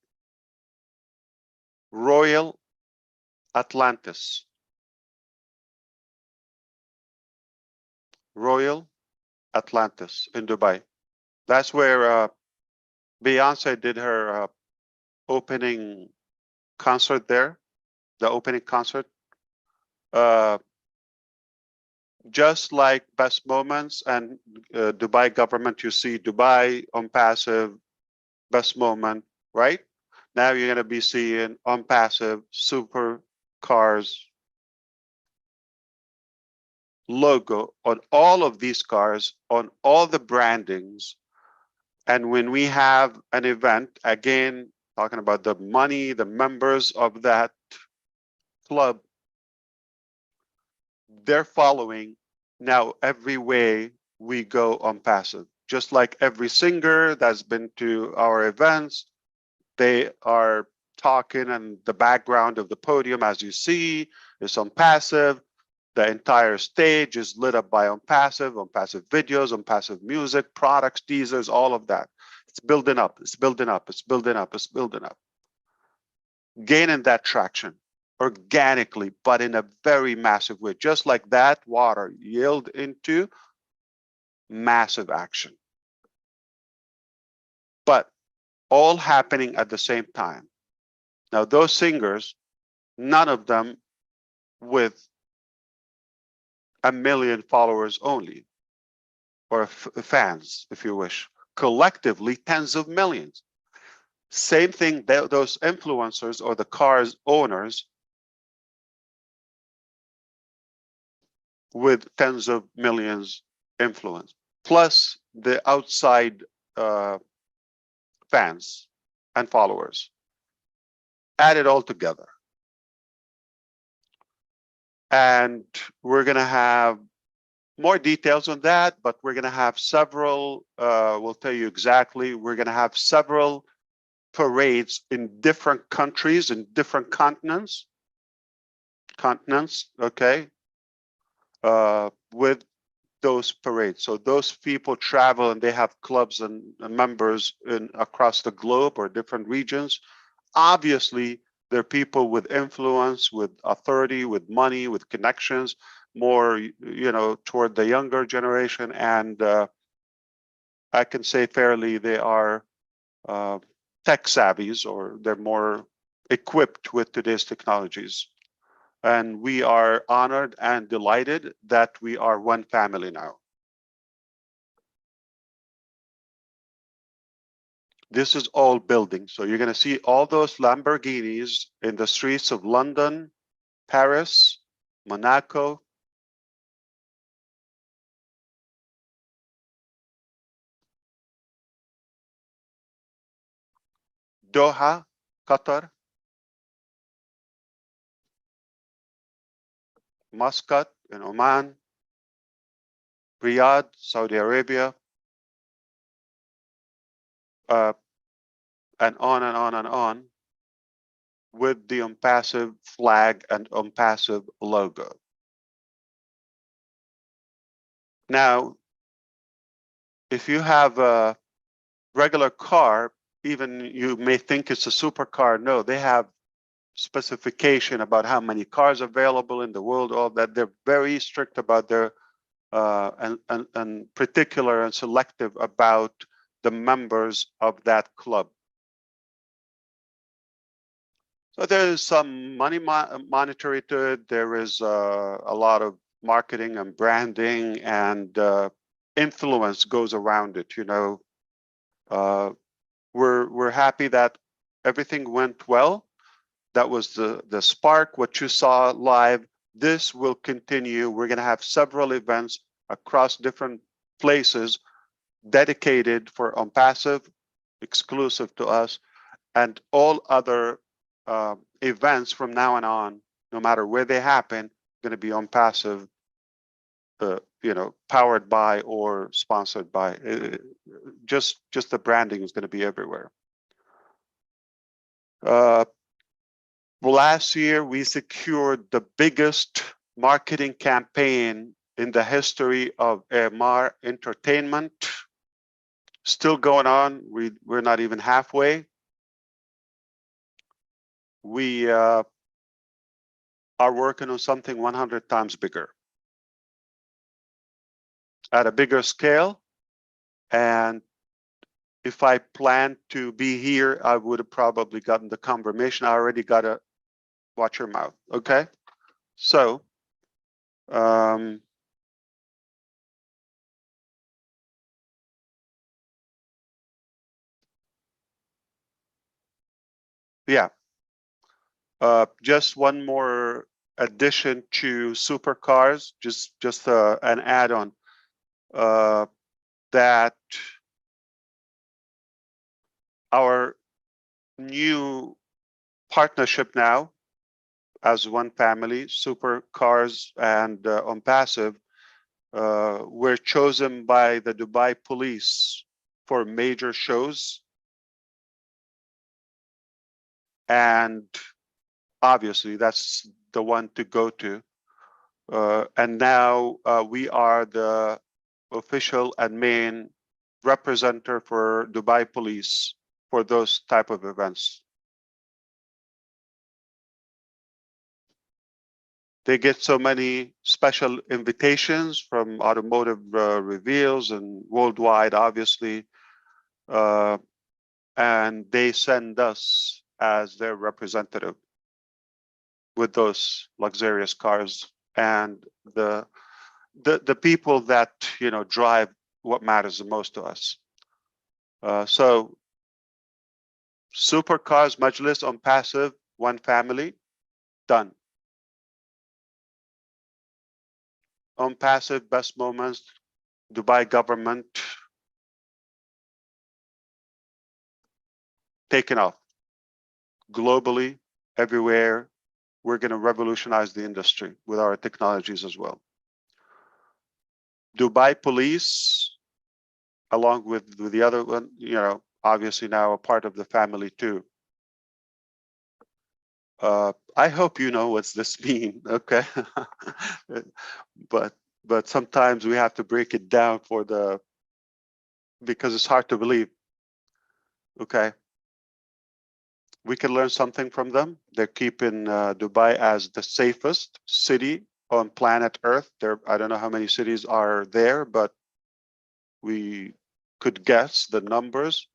Royal Atlantis. Royal Atlantis in Dubai. That's where Beyonce did her opening concert there, the opening concert. Just like Best Moments and Dubai government, you see Dubai, ONPASSIVE, Best Moment, right? Now you're going to be seeing ONPASSIVE, Supercars logo on all of these cars, on all the brandings. And when we have an event, again, talking about the money, the members of that club, they're following now every way we go ONPASSIVE. Just like every singer that's been to our events, they are talking, and the background of the podium, as you see, is ONPASSIVE. The entire stage is lit up by ONPASSIVE videos, ONPASSIVE music, products, teasers, all of that. It's building up, it's building up, it's building up, it's building up. Gaining that traction. organically, but in a very massive way, just like that water yield into massive action. But all happening at the same time. Now, those singers, none of them with 1 million followers only, or fans, if you wish, collectively tens of millions. Same thing, those influencers or the car's owners with tens of millions influence, plus the outside fans and followers. Add it all together. And we're going to have more details on that, but we're going to have several, we'll tell you exactly, we're going to have several parades in different countries, in different continents, okay, with those parades. So those people travel and they have clubs and members across the globe or different regions. Obviously, they're people with influence, with authority, with money, with connections, more, you know, toward the younger generation. And I can say fairly they are tech savvies, or they're more equipped with today's technologies. And we are honored and delighted that we are one family now. This is all building. So you're going to see all those Lamborghinis in the streets of London, Paris, Monaco, Doha, Qatar, Muscat in Oman, Riyadh, Saudi Arabia, and on and on and on, with the ONPASSIVE flag and ONPASSIVE logo. Now, if you have a regular car, even you may think it's a supercar. No, they have specification about how many cars available in the world, all that. They're very strict about their and particular and selective about the members of that club. So there is some money monetary to it. There is a lot of marketing and branding and influence goes around it. You know, we're happy that everything went well. That was the spark. What you saw live. This will continue. We're going to have several events across different places dedicated for ONPASSIVE, exclusive to us, and all other events from now on, no matter where they happen, going to be ONPASSIVE, you know, powered by or sponsored by. Just the branding is going to be everywhere. Last year, we secured the biggest marketing campaign in the history of AMR Entertainment. Still going on. We're not even halfway. We are working on something 100 times bigger, at a bigger scale. And if I planned to be here, I would have probably gotten the confirmation. I already got to watch your mouth. Okay. So, yeah. Just one more addition to supercars, just an add-on, that our new partnership now as one family, supercars and ONPASSIVE, were chosen by the Dubai police for major shows. And obviously, that's the one to go to. And now we are the official and main representative for Dubai police for those type of events. They get so many special invitations from automotive reveals and worldwide, obviously. And they send us as their representative with those luxurious cars and the people that drive what matters the most to us. So supercars majlis on passive, one family, done. On passive, best moments, Dubai government, taken off globally, everywhere. We're going to revolutionize the industry with our technologies as well. Dubai police, along with the other one, obviously now a part of the family too. I hope you know what's this mean, okay? but sometimes we have to break it down because it's hard to believe. Okay, we can learn something from them. They're keeping Dubai as the safest city on planet Earth. I don't know how many cities are there, but we could guess the numbers.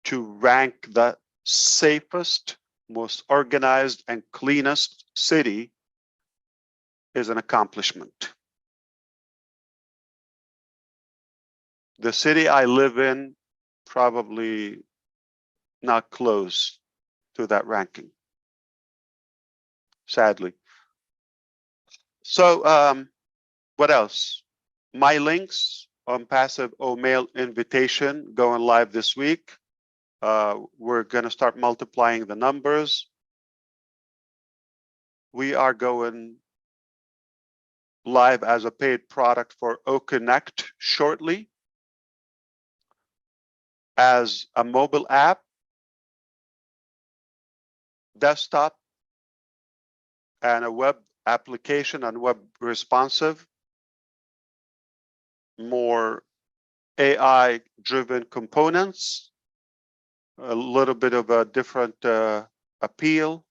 To rank the safest, most organized, and cleanest city is an accomplishment. The city I live in probably not close to that ranking, sadly. So what else? My links on passive mail invitation going live this week. We're going to start multiplying the numbers. We are going live as a paid product for OConnect shortly as a mobile app, desktop, and a web application and web responsive, more AI-driven components, a little bit of a different appeal,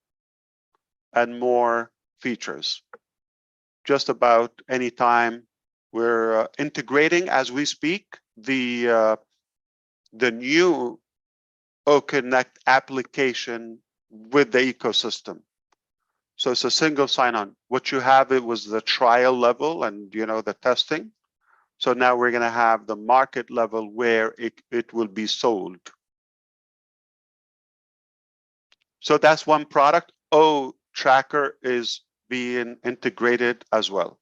and more features. Just about any time we're integrating as we speak the new OConnect application with the ecosystem. So it's a single sign-on. What you have, it was the trial level and the testing. So now we're going to have the market level where it will be sold. So that's one product. Tracker is being integrated as well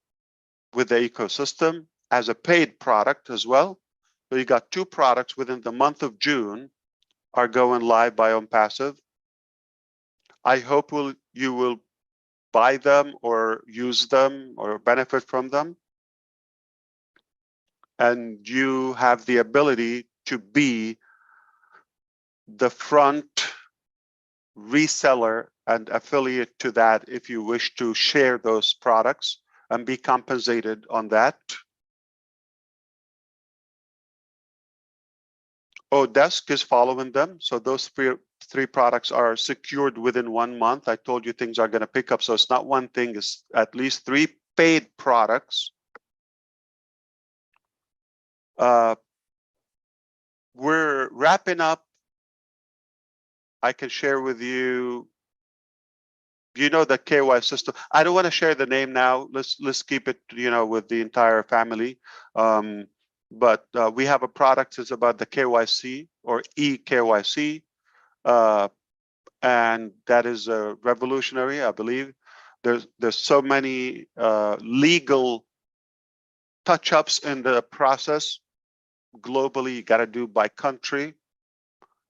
with the ecosystem as a paid product as well. So you got two products within the month of June are going live by ONPASSIVE. I hope you will buy them or use them or benefit from them. And you have the ability to be the front reseller and affiliate to that if you wish to share those products and be compensated on that. Desk is following them. So those three products are secured within 1 month. I told you things are going to pick up. So it's not one thing, it's at least 3 paid products. We're wrapping up. I can share with you, the KY system. I don't want to share the name now. Let's keep it, with the entire family. But we have a product that's about the KYC or eKYC, and that is revolutionary, I believe. There's so many legal touch-ups in the process globally. You got to do by country.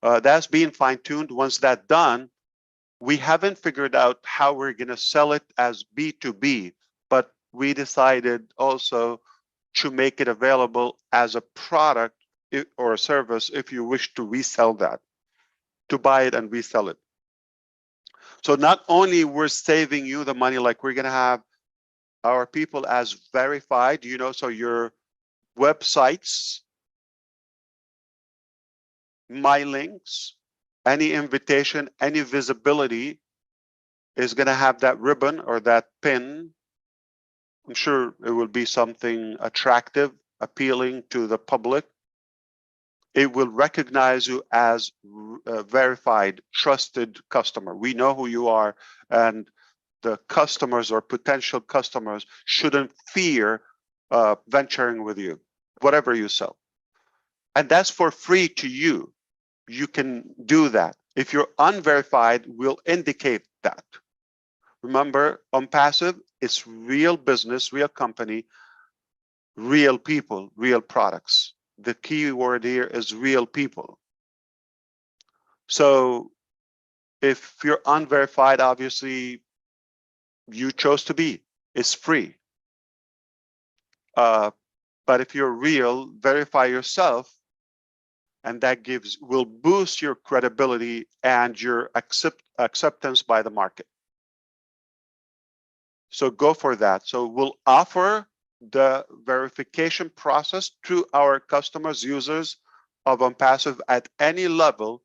That's being fine-tuned. Once that's done, we haven't figured out how we're going to sell it as B2B, but we decided also to make it available as a product or a service if you wish to resell that, to buy it and resell it. So not only we're saving you the money, like we're going to have our people as verified, so your websites, my links, any invitation, any visibility is going to have that ribbon or that pin I'm sure it will be something attractive, appealing to the public. It will recognize you as a verified, trusted customer. We know who you are, and the customers or potential customers shouldn't fear venturing with you, whatever you sell. And that's for free to you. You can do that. If you're unverified, we'll indicate that. Remember, ONPASSIVE is real business, real company, real people, real products. The key word here is real people. So if you're unverified, obviously you chose to be. It's free. But if you're real, verify yourself, and that will boost your credibility and your acceptance by the market. So go for that. So we'll offer the verification process to our customers, users of ONPASSIVE at any level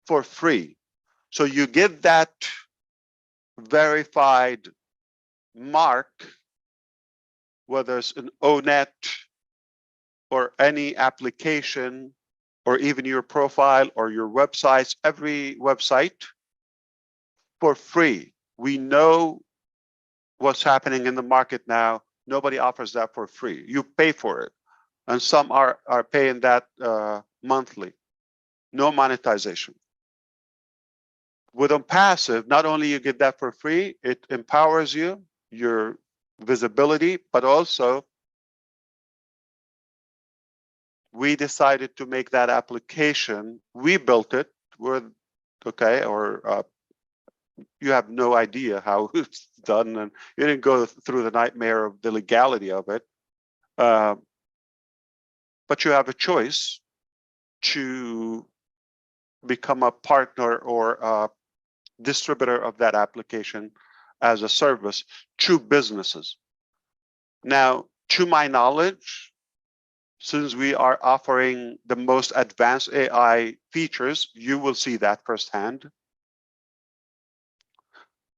for free. So you get that verified mark, whether it's an ONET or any application, or even your profile or your websites, every website, for free. We know what's happening in the market now. Nobody offers that for free. You pay for it. And some are paying that monthly. No monetization. With ONPASSIVE, not only you get that for free, it empowers you, your visibility, but also we decided to make that application. We built it. You have no idea how it's done, and you didn't go through the nightmare of the legality of it. But you have a choice to become a partner or a distributor of that application as a service to businesses. Now, to my knowledge, since we are offering the most advanced AI features, you will see that firsthand,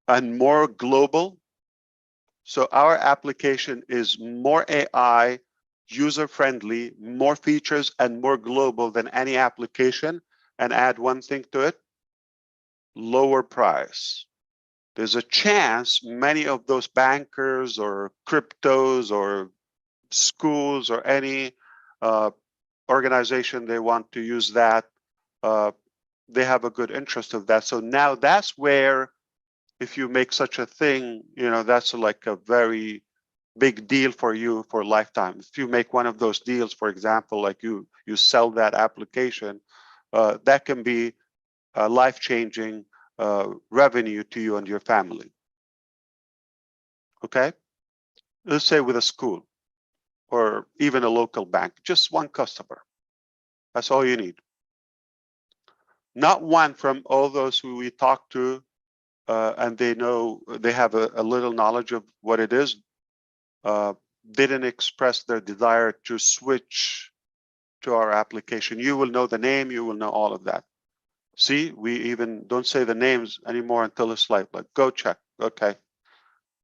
and more global. So our application is more AI, user-friendly, more features, and more global than any application. And add one thing to it, lower price. There's a chance many of those bankers or cryptos or schools or any organization they want to use that, they have a good interest of that. So now that's where, if you make such a thing, that's like a very big deal for you for a lifetime. If you make one of those deals, for example, like you sell that application, that can be life-changing revenue to you and your family. Okay, let's say with a school or even a local bank, just one customer. That's all you need. Not one from all those who we talk to, and they have a little knowledge of what it is, didn't express their desire to switch to our application. You will know the name, you will know all of that. See, we even don't say the names anymore until it's like go check. Okay.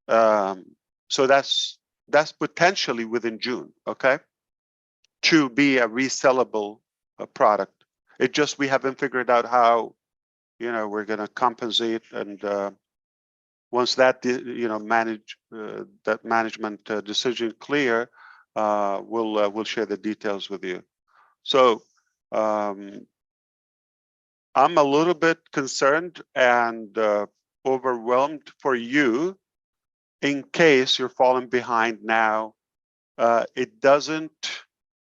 So that's potentially within June, okay, to be a resellable product. It just, we haven't figured out how, we're going to compensate, and once that, that management decision clear, we'll share the details with you. So I'm a little bit concerned and overwhelmed for you in case you're falling behind now. It doesn't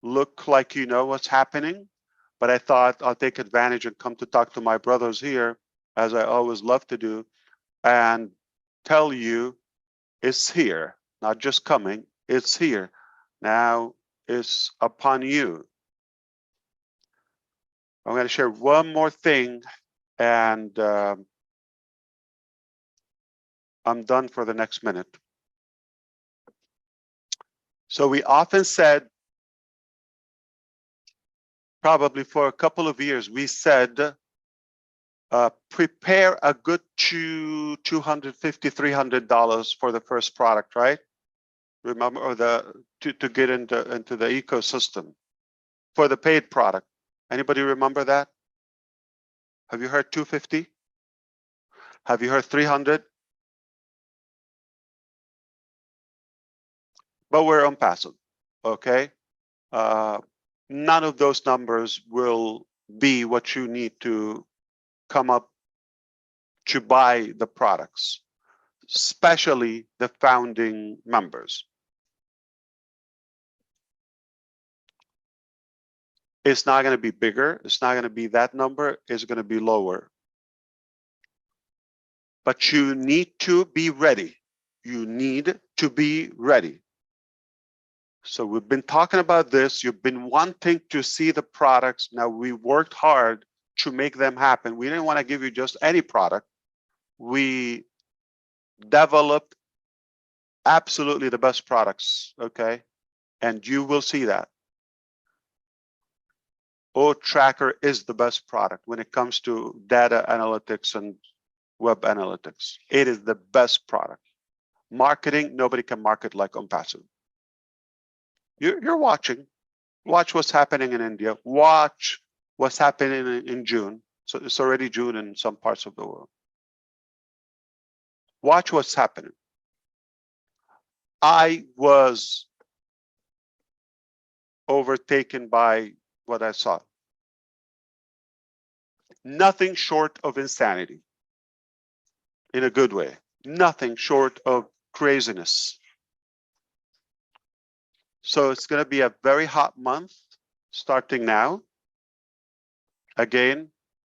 look like you know what's happening, but I thought I'll take advantage and come to talk to my brothers here, as I always love to do, and tell you it's here, not just coming, it's here. Now it's upon you. I'm going to share one more thing, and I'm done for the next minute. So we often said, probably for a couple of years, we said, prepare a good $250, $300 for the first product, right? Remember, or to get into the ecosystem for the paid product. Anybody remember that? Have you heard 250? Have you heard 300? But we're on passive, okay? None of those numbers will be what you need to come up to buy the products, especially the founding members. It's not going to be bigger. It's not going to be that number. It's going to be lower. But you need to be ready. You need to be ready. So we've been talking about this. You've been wanting to see the products. Now we worked hard to make them happen. We didn't want to give you just any product. We developed absolutely the best products, okay? And you will see that. Tracker is the best product when it comes to data analytics and web analytics. It is the best product. Marketing, nobody can market like ONPASSIVE. You're watching. Watch what's happening in India. Watch what's happening in June. So it's already June in some parts of the world. Watch what's happening. I was overtaken by what I saw. Nothing short of insanity. In a good way. Nothing short of craziness. So it's going to be a very hot month starting now. Again,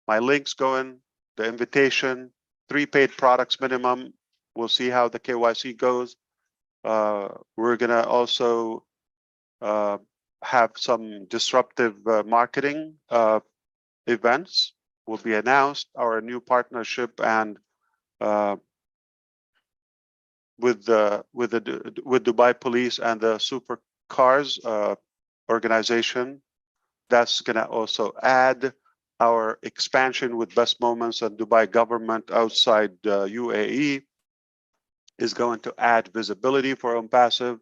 my link's going, the invitation, 3 paid products minimum. We'll see how the KYC goes. We're going to also have some disruptive marketing events will be announced. Our new partnership and with Dubai Police and the Supercars organization. That's going to also add our expansion with Best Moments and Dubai government outside UAE is going to add visibility for ONPASSIVE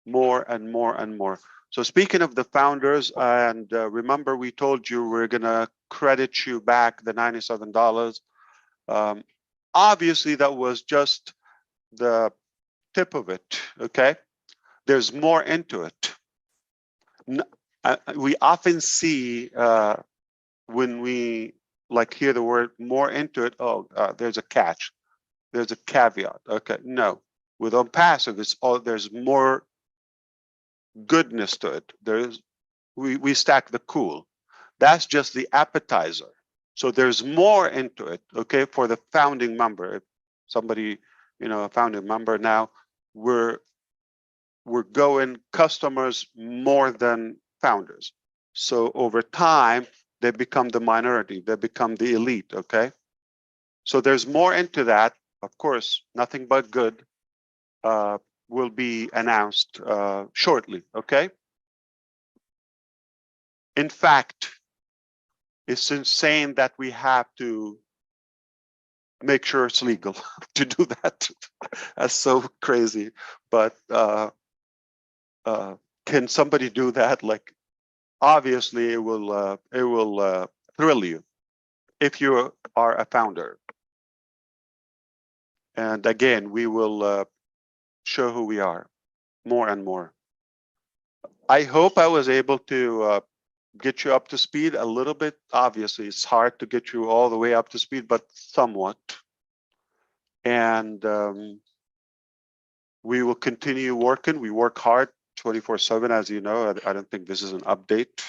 more and more and more. So speaking of the founders, and remember we told you we're going to credit you back the $97. Obviously, that was just the tip of it, okay? There's more into it. We often see when we hear the word more into it, there's a catch, there's a caveat. Okay, no, with ONPASSIVE, there's more goodness to it. We stack the cool. That's just the appetizer. So there's more into it, okay, for the founding member. If somebody, a founding member now, we're going customers more than founders. So over time, they become the minority, they become the elite, okay? So there's more into that. Of course, nothing but good will be announced shortly, okay? In fact, it's insane that we have to make sure it's legal to do that. That's so crazy. But can somebody do that? Obviously, it will thrill you if you are a founder. And again, we will show who we are more and more. I hope I was able to get you up to speed a little bit. Obviously, it's hard to get you all the way up to speed, but somewhat. And we will continue working. We work hard 24/7, as you know. I don't think this is an update.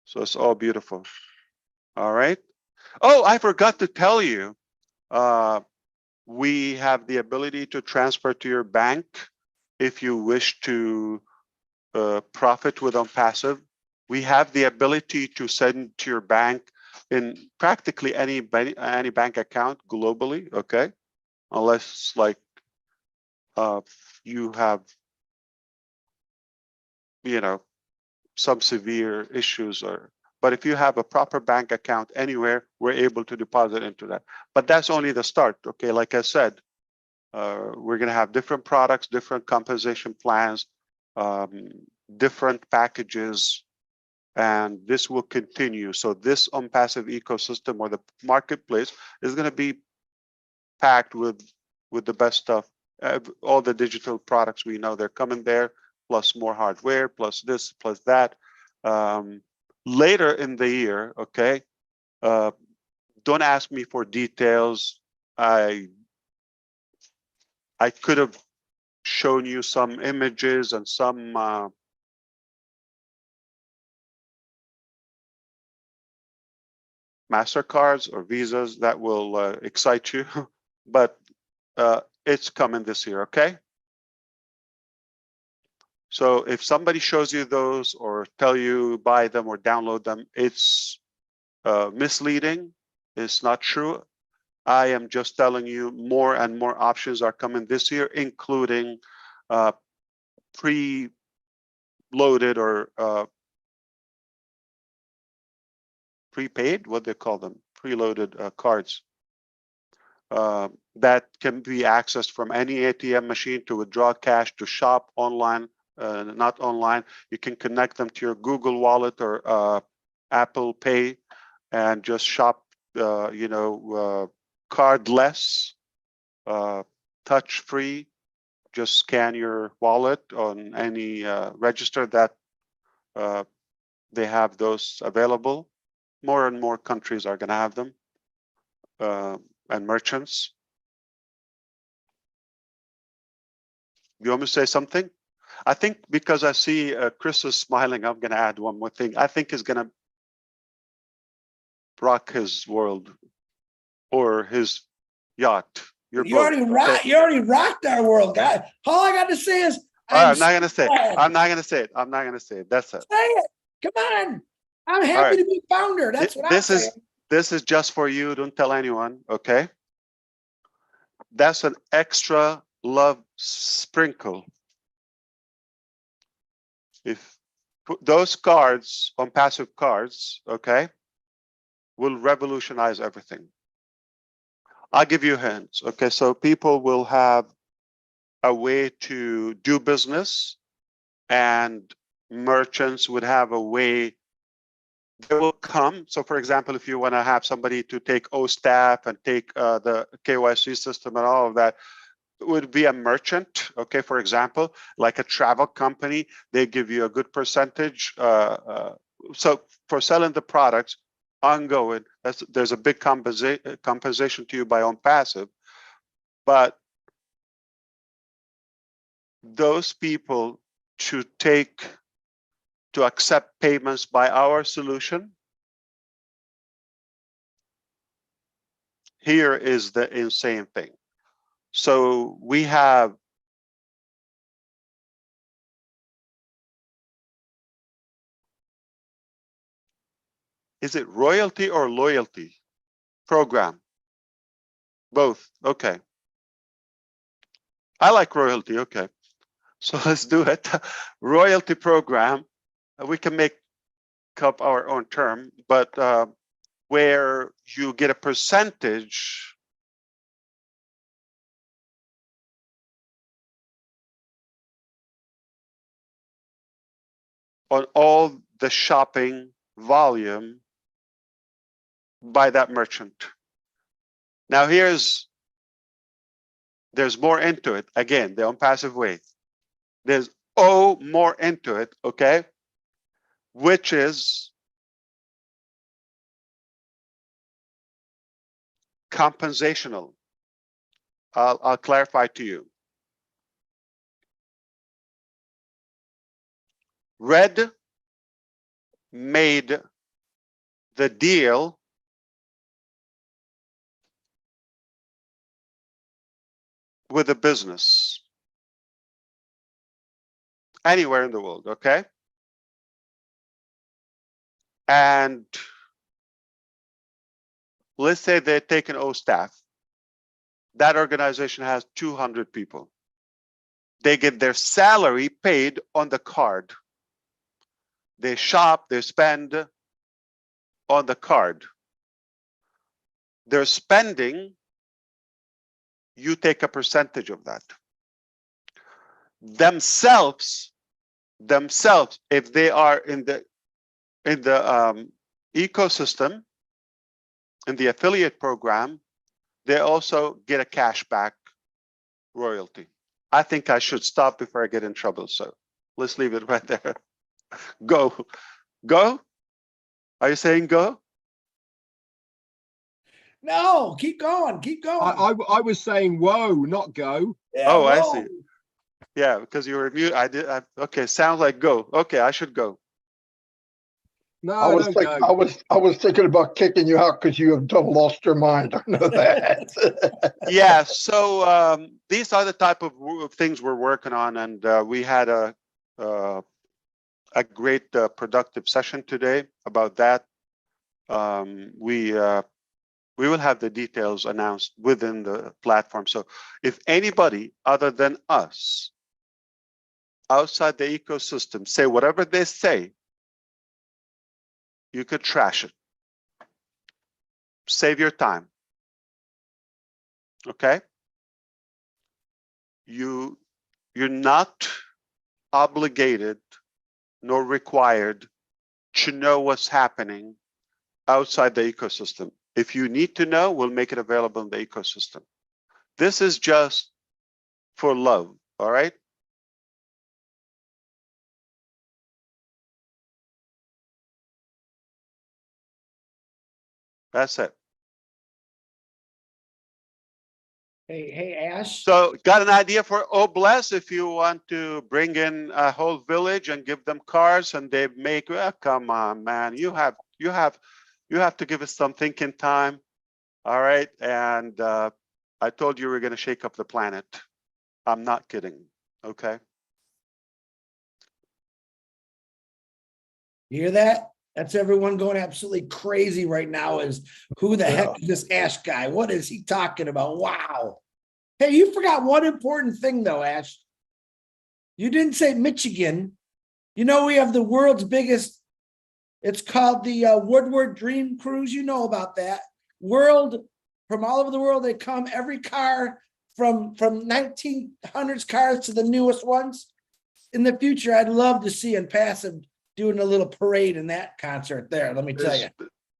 So it's all beautiful. All right. Oh, I forgot to tell you. We have the ability to transfer to your bank if you wish to profit with ONPASSIVE. We have the ability to send to your bank in practically any bank account globally, okay? Unless you have, some severe issues but if you have a proper bank account anywhere, we're able to deposit into that. But that's only the start, okay? Like I said, We're going to have different products, different compensation plans, different packages, and this will continue. So this ONPASSIVE ecosystem or the marketplace is going to be packed with the best stuff. All the digital products we know they're coming there, plus more hardware, plus this, plus that. Later in the year, okay, don't ask me for details. I could have shown you some images and some MasterCards or Visas that will excite you, but it's coming this year, okay? So if somebody shows you those or tell you buy them or download them, it's misleading. It's not true. I am just telling you more and more options are coming this year, including pre-loaded or prepaid, what they call them, preloaded cards that can be accessed from any ATM machine to withdraw cash, to shop online, not online. You can connect them to your Google Wallet or Apple Pay and just shop, cardless, touch-free. Just scan your wallet on any register that they have those available. More and more countries are going to have them, and merchants. You want me to say something? I think because I see Chris is smiling, I'm going to add one more thing. I think he's going to rock his world or his yacht. You already rocked our world, guy. All I got to say is I'm not going to say it. I'm not going to say it. I'm not going to say it. That's it. Say it. Come on. I'm happy to be founder. That's what I'm saying. This is just for you. Don't tell anyone, okay? That's an extra love sprinkle. If those cards, ONPASSIVE cards, okay, will revolutionize everything. I'll give you hints. Okay, so people will have a way to do business, and merchants would have a way. They will come. So, for example, if you want to have somebody to take OSTAF and take the KYC system and all of that, it would be a merchant. Okay, for example, like a travel company, they give you a good percentage. So for selling the products ongoing, there's a big compensation to you by ONPASSIVE, but those people to accept payments by our solution, here is the insane thing. So we have is it royalty or loyalty program? Both. Okay. I like royalty. Okay. So let's do it. Royalty program. We can make up our own term, but where you get a percentage on all the shopping volume by that merchant. Now there's more into it. Again, the ONPASSIVE way. There's more into it, okay? Which is compensational. I'll clarify to you. Red made the deal with a business anywhere in the world, okay? And let's say they're taking OSTAF. That organization has 200 people. They get their salary paid on the card. They shop, they spend on the card. Their spending you take a percentage of that. Themselves, if they are in the ecosystem, in the affiliate program, they also get a cashback royalty. I think I should stop before I get in trouble. So let's leave it right there. Go. Are you saying go? No, keep going, keep going. I was saying whoa, not go. Yeah, Oh, I whoa. see. Yeah, because you were mute. Okay, sounds like go. Okay, I should go. No, I was don't go. I was thinking about kicking you out because you have double lost your mind. I know that. Yeah, so these are the type of things we're working on, and we had a great productive session today about that. We will have the details announced within the platform. So if anybody other than us outside the ecosystem say whatever they say, you could trash it. Save your time. Okay? You're not obligated nor required to know what's happening outside the ecosystem. If you need to know, we'll make it available in the ecosystem. This is just for love, all right? That's it. Hey, Ash. So got an idea for Obless if you want to bring in a whole village and give them cars and they make, well, come on, man, you have to give us some thinking time. All right. And I told you we're going to shake up the planet. I'm not kidding. Okay. You hear that? That's everyone going absolutely crazy right now. Is who the heck is this Ash guy? What is he talking about? Wow. Hey, you forgot one important thing though, Ash. You didn't say Michigan. You know, we have the world's biggest, it's called the Woodward Dream Cruise. You know about that. From all over the world, they come, every car from 1900s cars to the newest ones. In the future, I'd love to see ONPASSIVE doing a little parade in that concert there. Let me tell you.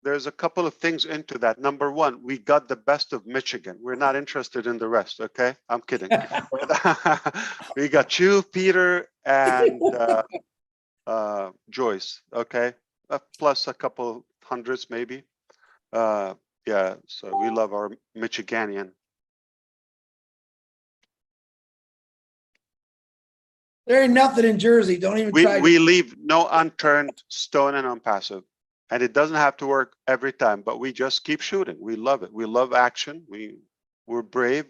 There's a couple of things into that. Number one, we got the best of Michigan. We're not interested in the rest. Okay, I'm kidding. We got you, Peter, and Joyce. Okay, plus a couple hundreds maybe. Yeah, so we love our Michiganian. There ain't nothing in Jersey. Don't even try. We leave no unturned stone and ONPASSIVE. And it doesn't have to work every time, but we just keep shooting. We love it. We love action. We're brave.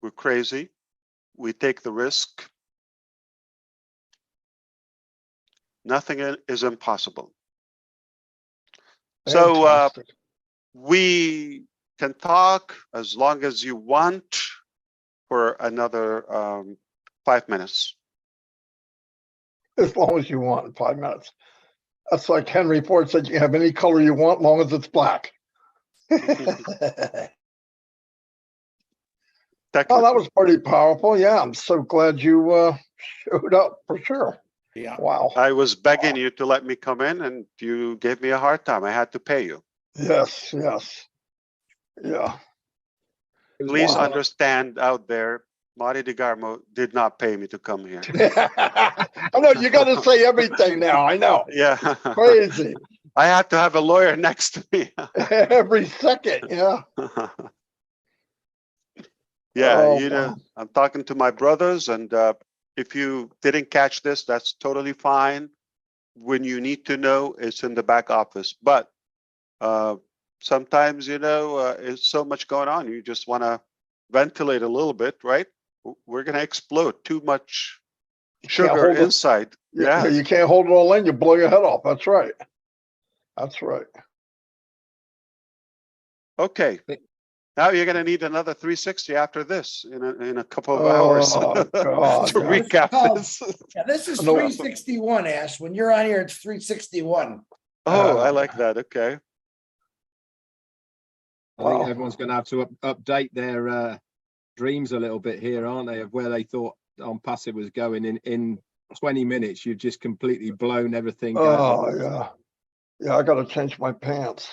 We're crazy. We take the risk. Nothing is impossible. So Fantastic. we can talk as long as you want for another 5 minutes. As long as you want, 5 minutes. That's like Henry Ford said, you have any color you want, long as it's black. Oh, that was pretty powerful. Yeah, I'm so glad you showed up for sure. Yeah. Wow. I was begging you to let me come in and you gave me a hard time. I had to pay you. Yes, yes. Yeah. Please understand out there, Marty DeGarmo did not pay me to come here. I know you got to say everything now. I know. Yeah. Crazy. I have to have a lawyer next to me. Every second. Yeah. Yeah, Oh, you know, I'm talking to my brothers, and if you didn't catch this, that's totally fine. When you need to know, it's in the back office. But sometimes, you know, it's so much going on. You just want to ventilate a little bit, right? We're going to explode. Too much sugar inside. Yeah, you can't hold it all in. You blow your head off. That's right. That's right. Okay. Now you're going to need another 360 after this in a couple of hours God, to recap this. Yeah, this is 361, Ash. When you're on here, it's 361. Oh, I like that. Okay. I think Wow. everyone's going to have to update their dreams a little bit here, aren't they, of where they thought On Passive was going in 20 minutes. You've just completely blown everything out. Oh, yeah. Yeah, I gotta change my pants.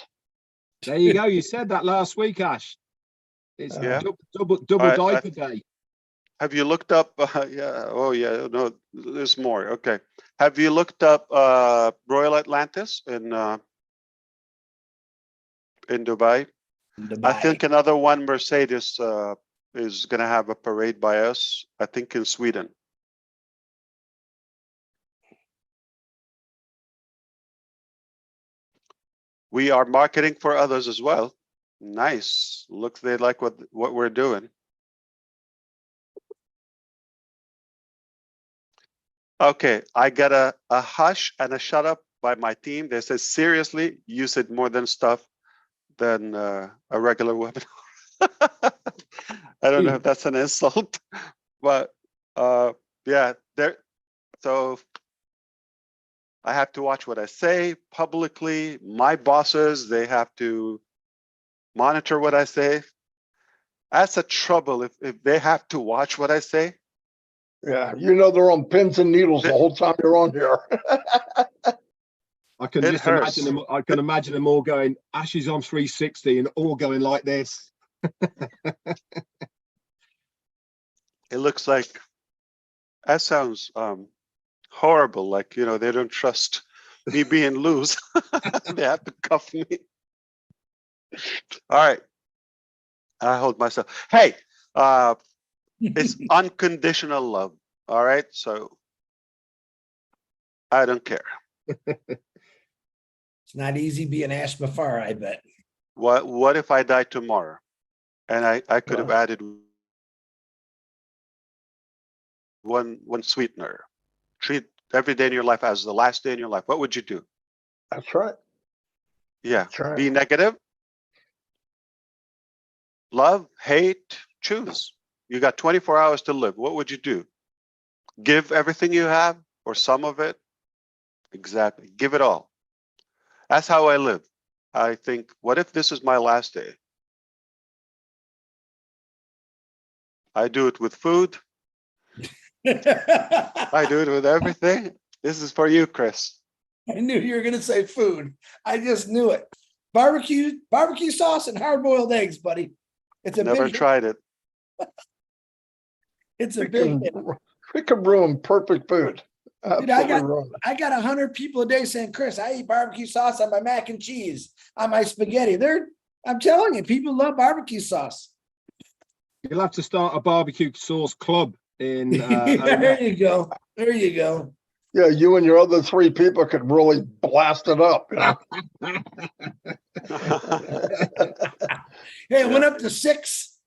There you go. You said that last week, Ash. It's Yeah. double I- diaper day. Have you looked up? Yeah. Oh, yeah. No, there's more. Okay. Have you looked up Royal Atlantis in Dubai? I think another one, Mercedes, is going to have a parade by us. I think in Sweden. We are marketing for others as well. Nice. Looks they like what we're doing. Okay, I got a hush and a shut up by my team. They said, seriously, you said more than stuff than a regular webinar. I don't know if that's an insult, but yeah, there. So I have to watch what I say publicly. My bosses, they have to monitor what I say. That's a trouble if they have to watch what I say. Yeah, you know they're on pins and needles the whole time you're on here. I can It just hurts. imagine them. I can imagine them all going, Ash is on 360 and all going like this. It looks like that sounds horrible. Like, you know, they don't trust me being loose. They have to cuff me. All right. I hold myself. Hey, it's unconditional love. All right. So I don't care. It's not easy being Ash Mafar, I bet. What if I die tomorrow? And I could have added one sweetener. Treat every day in your life as the last day in your life. What would you do? That's right. Yeah. That's right. Be negative. Love, hate, choose. You got 24 hours to live. What would you do? Give everything you have or some of it? Exactly. Give it all. That's how I live. I think, what if this is my last day? I do it with food. I do it with everything. This is for you, Chris. I knew you were going to say food. I just knew it. Barbecue sauce and hard-boiled eggs, buddy. It's a Never big, tried it. it's a We big hit. can ruin perfect food. Dude, Absolutely ruin it. I got 100 people a day saying, Chris, I eat barbecue sauce on my mac and cheese, on my spaghetti. I'm telling you, people love barbecue sauce. You'll have to start a barbecue sauce club in. There you go. There you go. Yeah, you and your other 3 people could really blast it up. You know? Hey, it went up to six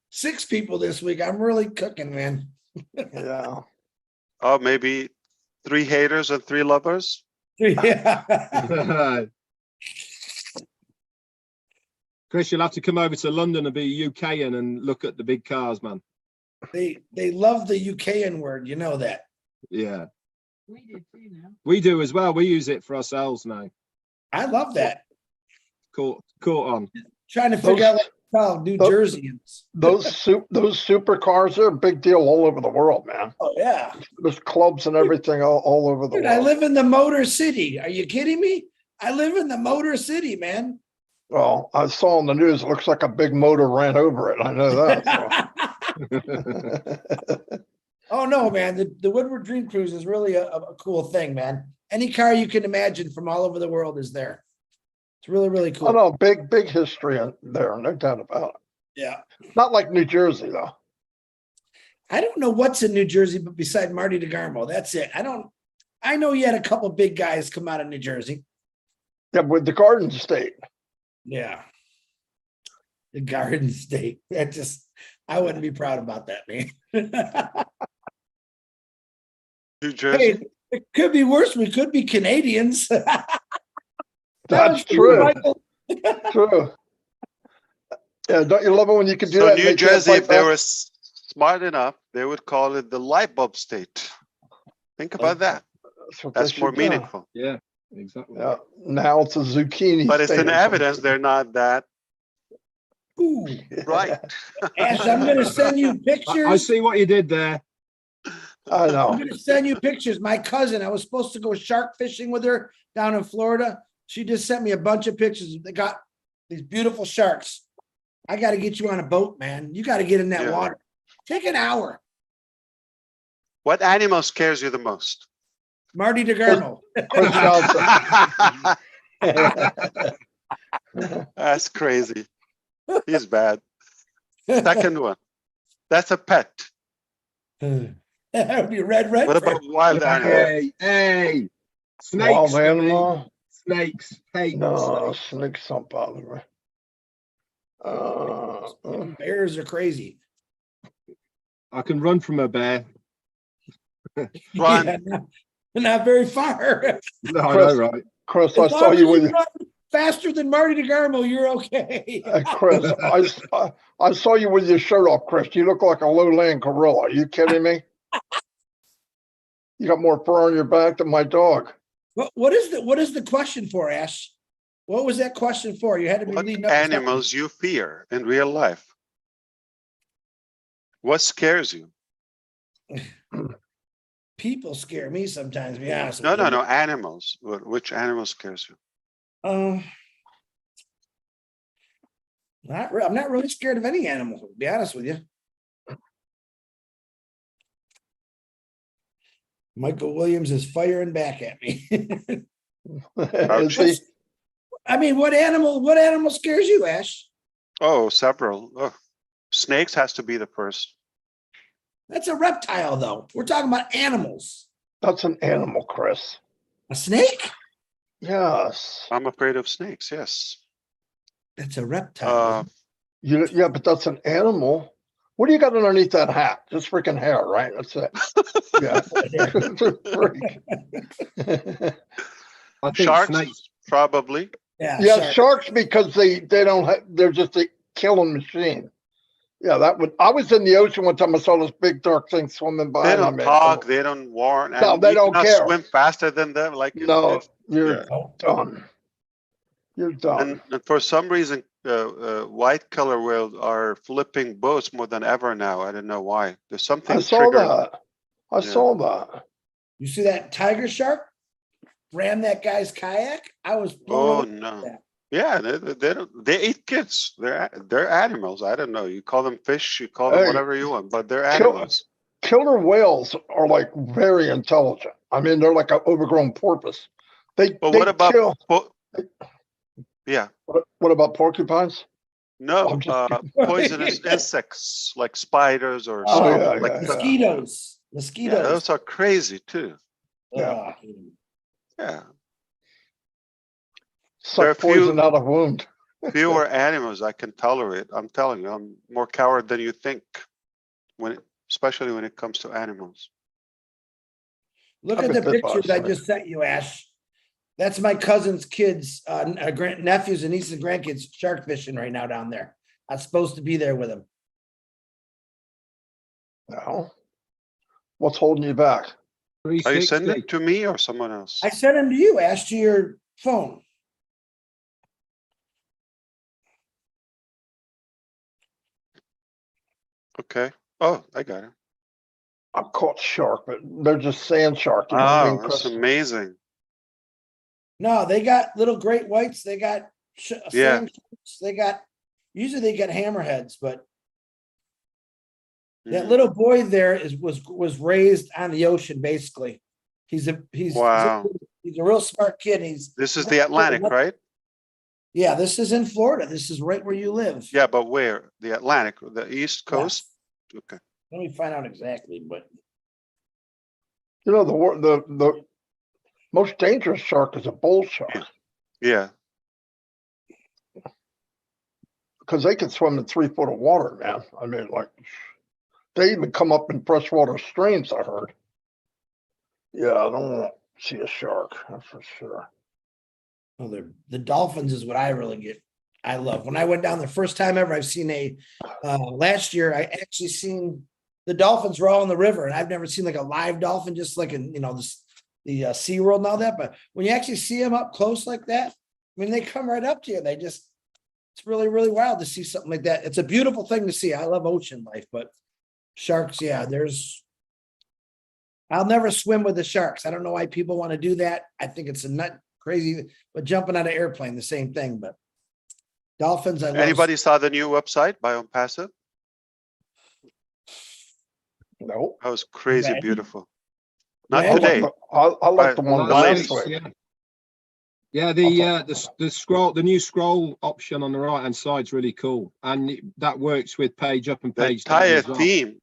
people this week. I'm really cooking, man. Yeah. Oh, maybe 3 haters and 3 lovers. Yeah. Chris, you'll have to come over to London and be UKian and look at the big cars, man. They love the UKian word, you know that. Yeah. We do too now. We do as well. We use it for ourselves now. I love that. Caught on. Trying to figure out what to call New Jerseyans. Those supercars are a big deal all over the world, man. Oh yeah. There's clubs and everything all over the Dude, world. I live in the Motor City. Are you kidding me? I live in the Motor City, man. Well, I saw on the news, it looks like a big motor ran over it. I know that. So. Oh no, man. The Woodward Dream Cruise is really a cool thing, man. Any car you can imagine from all over the world is there. It's really, really cool. Oh no, big history in there, no doubt about it. Yeah. Not like New Jersey though. I don't know what's in New Jersey, but beside Marty DeGarmo, that's it. I know you had a couple big guys come out of New Jersey. Yeah, with the Garden State. Yeah. The Garden State. I wouldn't be proud about that, man. New Jersey. Hey, it could be worse. We could be Canadians. That's true. True. Yeah, don't you love it when you can do So that? New Jersey, if they were smart enough, they would call it the light bulb state. Think about that. That's more meaningful. Yeah, exactly. Yeah. Now it's a zucchini. But it's state an or evidence something. they're not that Ooh, Right. Ash, I'm gonna send you I pictures. see what you did there. I I'm know. gonna send you pictures. My cousin, I was supposed to go shark fishing with her down in Florida. She just sent me a bunch of pictures. They got these beautiful sharks. I gotta get you on a boat, man. You gotta get in that Yeah. water. Take an hour. What animal scares you the most? Marty DeGarmo. Chris Johnson. That's crazy. He's bad. Second one. That's a pet. That would be Redfern. What about wild animal? Hey, snakes. Wild for me. animal? Snakes. Hate No, snakes. snakes don't bother me. Bears are crazy. I can run from a bear. Run. Yeah, not very far. No, I Chris, know, right? Chris, I As saw long as you you with run faster than Marty DeGarmo, you're okay. Chris. I saw you with your shirt off, Chris. You look like a lowland gorilla. Are you kidding me? You got more fur on your back than my dog. What is the question for, Ash? What was that question for? You had to be What leading up to something. animals you fear in real life? What scares you? People scare me sometimes, to be honest. No, with no, you. no. Animals. Which animal scares you? I'm not really scared of any animal, to be honest with you. Michael Williams is firing back at me. Is he? I mean, what animal scares you, Ash? Oh, several. Oh, snakes has to be the first. That's a reptile, though. We're talking about animals. That's an animal, Chris. A snake? Yes. I'm afraid of snakes. Yes. That's a reptile. Yeah, but that's an animal. What do you got underneath that hat? Just freaking hair, right? That's it. Yeah. Freak. I think Sharks, snakes. probably. Yeah, Yeah, shark. sharks because they don't have, they're just a killing machine. Yeah, that would. I was in the ocean one time. I saw this big dark thing swimming by. They and I don't mean, talk. They don't warn. No, And they you don't cannot care. swim faster than them. Like No, you're yeah. done. You're done. And for some reason, white color whales are flipping boats more than ever now. I don't know why. There's something I saw triggered. that. I saw that. You see that tiger shark ram that guy's kayak? I was blown Oh away. no. that. Yeah, they don't. They eat kids. They're animals. I don't know. You call them fish. You call them Hey, whatever you want, but they're kill- animals. Killer whales are like very intelligent. I mean, they're like an overgrown porpoise. They. But they what about? kill. Yeah. What about porcupines? No, I'm just poisonous insects like spiders or Oh, some yeah, like yeah, Mosquitoes. yeah, Mosquitoes. those are crazy too. Yeah. Ugh. Yeah, Suck There are poison out of wound. fewer animals I can tolerate. I'm telling you, I'm more coward than you think. Especially when it comes to animals. Look I've at the been bit by a pictures I snake. just sent you, Ash. That's my cousin's kids, nephews and nieces and grandkids shark fishing right now down there. I'm supposed to be there with them. No. What's holding you back? Are you sending 360. it to me or someone else? I sent them to you, Ash, to your phone. Okay. Oh, I got it. I caught shark, but they're just sand shark. You know what I Oh, mean, that's Chris? amazing. No, they got little great whites. They got Yeah. sand sharks. Usually they get hammerheads, but that Mm. little boy there was raised on the ocean, basically. Wow. He's a real smart kid. This is the Atlantic, right? Yeah, this is in Florida. This is right where you live. Yeah, but where? The Atlantic, the East Coast? Okay. Let me find out exactly, but You know, the most dangerous shark is a bull shark Yeah. because they can swim in 3 foot of water, man. I mean, like they even come up in freshwater streams. I heard. Yeah, I don't want to see a shark. That's for sure. well, the dolphins is what I really I love. When I went down the first time ever, I've seen last year, I actually seen the dolphins were all in the river, and I've never seen like a live dolphin, just like in, the SeaWorld and all that. But when you actually see them up close like that, I mean, they come right up to you. it's really, really wild to see something like that. It's a beautiful thing to see. I love ocean life, but sharks, yeah, I'll never swim with the sharks. I don't know why people want to do that. I think it's a nut crazy, but jumping out of airplane, the same thing, but dolphins, I love. Anybody saw the new website by ONPASSIVE? No. That was crazy Red? beautiful. Red? Not today. I like the Right, one the last latest, week. Yeah, the scroll, the new scroll option on the right hand side is really cool, and that works with page up and The page down entire as well. theme.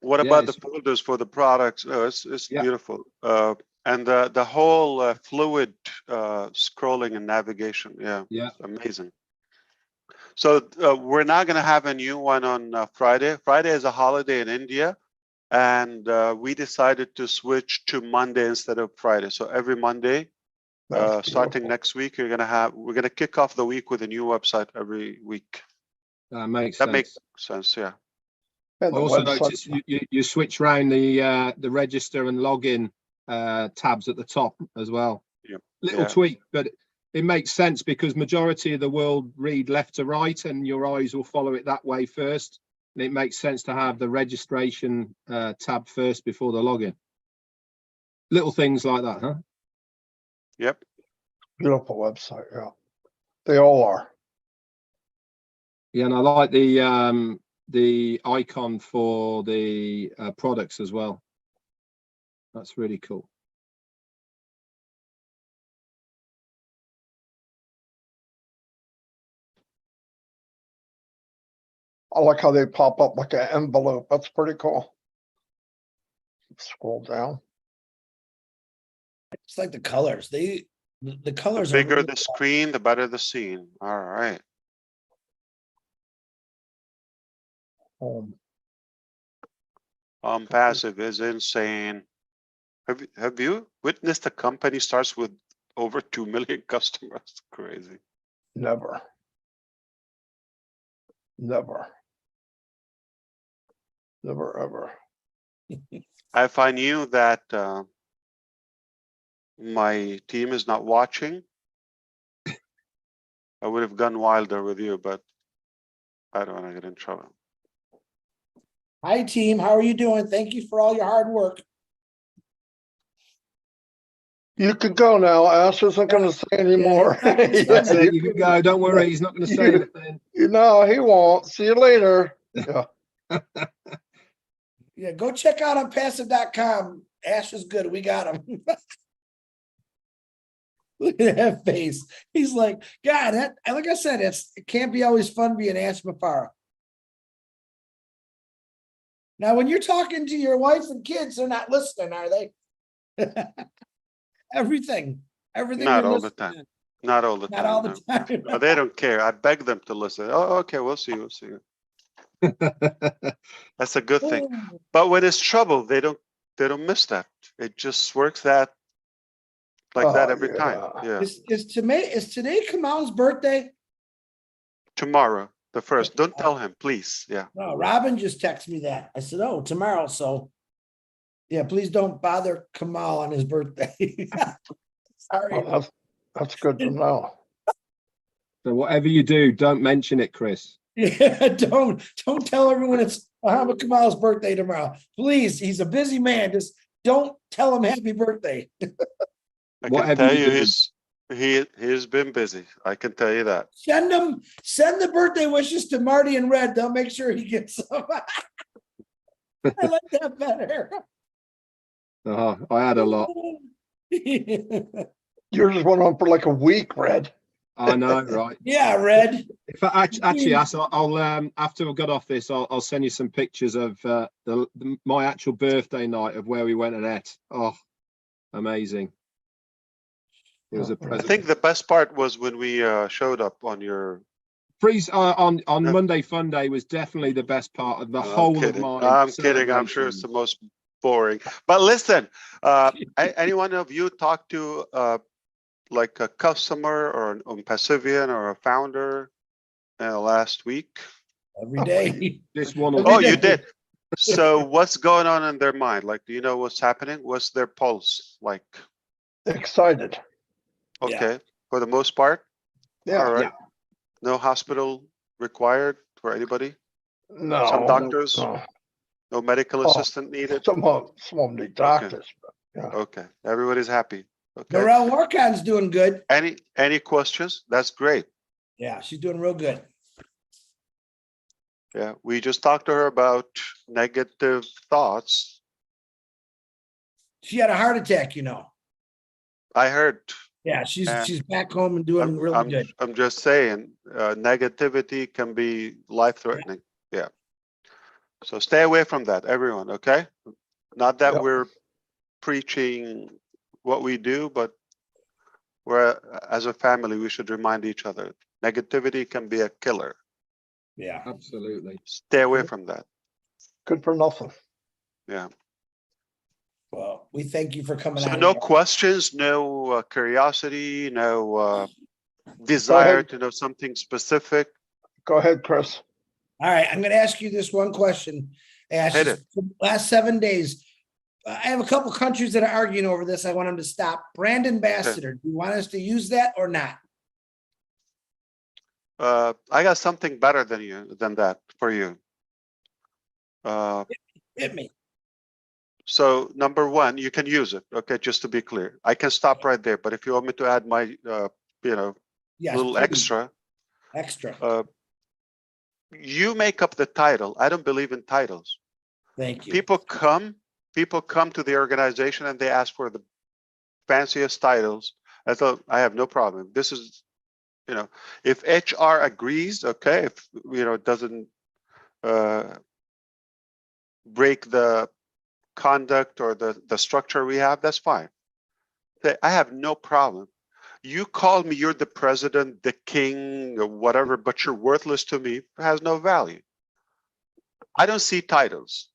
What Yeah, about the it's- folders for the products? Oh, it's Yeah. beautiful. And the whole fluid scrolling and navigation. Yeah, Yeah, it's amazing. So we're not going to have a new one on Friday. Friday is a holiday in India, and we decided to switch to Monday instead of Friday. So every Monday, That's starting beautiful. next week, we're gonna kick off the week with a new website every week. that makes That sense. makes sense, yeah. And I the also website, noticed you switch around the register and login tabs at the top as well. Yep. Little Yeah. tweak, but it makes sense because majority of the world read left to right, and your eyes will follow it that way first. And it makes sense to have the registration tab first before the login. Little things like that, huh? Yep. beautiful website, yeah. They all are. Yeah, and I like the icon for the products as well. That's really cool. I like how they pop up like an envelope. That's pretty cool. Scroll down. It's like the colors. The colors The are bigger really the screen, the better the scene. All right. Home. ONPASSIVE is insane. Have you witnessed a company starts with over 2 million customers? Crazy. Never. Never. Never ever. If I knew that my team is not watching, I would have gone wilder with you, but I don't want to get in trouble. Hi, team. How are you doing? Thank you for all your hard work. You can go now. Ash isn't going to say anymore. he's not gonna say That's Yeah, it. You can go. Don't worry. He's not going to say You- anything. you know, he won't. See you later. Yeah. Yeah, go check out ONPASSIVE.com. Ash is good. We got him. Look at that face. He's like, God, that, and like I said, it can't be always fun being Ash Mafara. Now, when you're talking to your wife and kids, they're not listening, are they? Everything. Not they're all the listening time. to. Not all the Not time. all no. the time. No, they don't care. I beg them to listen. Oh, okay, we'll see. We'll see. That's a good thing. But when it's trouble, they don't miss that. It just works that like that every time. Yeah. Is today Kamal's birthday? Tomorrow, the 1st. Don't tell him, please. Yeah. No, Robin just texted me that. I said, oh, tomorrow. So yeah, please don't bother Kamal on his birthday. Sorry. Oh, that's good to know. So whatever you do, don't mention it, Chris. Yeah, don't tell everyone it's Muhammad Kamal's birthday tomorrow. Please, he's a busy man. Just don't tell him happy birthday. I Whatever can tell you you do. he's been busy. I can tell you that. Send the birthday wishes to Marty and Red. They'll make sure he gets some. I like that better. I had a lot. Yours just went on for like a week, Red. I know, right? Yeah, Red. If I actually, I'll after we got off this, I'll send you some pictures of my actual birthday night of where we went and ate. Oh, amazing! It was a I present. think the best part was when we showed up on your. Freeze on Monday Fun Day was definitely the best part of the whole of my. I'm kidding. I'm sure it's the most boring. But listen, any one of you talk to like a customer or an ONPASSIVian or a founder last week? Every day. This one. Oh, you did. So what's going on in their mind? Like, do you know what's happening? What's their pulse like? Excited. Okay, for the most part. Yeah. All right. Yeah. No hospital required for anybody? No. Some doctors? No. No medical Oh, assistant needed? Some of them need doctors. But yeah. Okay, everybody's happy. Okay. Norel Warcon's doing good. Any questions? That's great. Yeah, she's doing real good. Yeah, we just talked to her about negative thoughts. She had a heart attack, you know. I heard. Yeah, Yeah. she's back home and doing really good. I'm just saying, negativity can be life-threatening. Yeah. So stay away from that, everyone. Okay. Not that Yep. we're preaching what we do, but we're as a family, we should remind each other. Negativity can be a killer. Yeah. Absolutely. Stay away from that. Good for nothing. Yeah. Well, we thank you for coming So on. no here. questions, no curiosity, no desire ahead. to know something specific. Go ahead, Chris. All right, I'm going to ask you this one question. I asked Hit you it. for the last 7 days. I have a couple countries that are arguing over this. I want them to stop. Brand ambassador. Do you want us to use that or not? I got something better than that for you. Hit me. So number one, you can use it. Okay, just to be clear, I can stop right there. But if you want me to add my, Yes, little please. extra, Extra. you make up the title. I don't believe in titles. Thank you. People come to the organization and they ask for the fanciest titles. I thought I have no problem. This is, if HR agrees, okay, if it doesn't break the conduct or the structure we have, that's fine. I have no problem. You call me, you're the president, the king, or whatever, but you're worthless to me. It has no value. I don't see titles.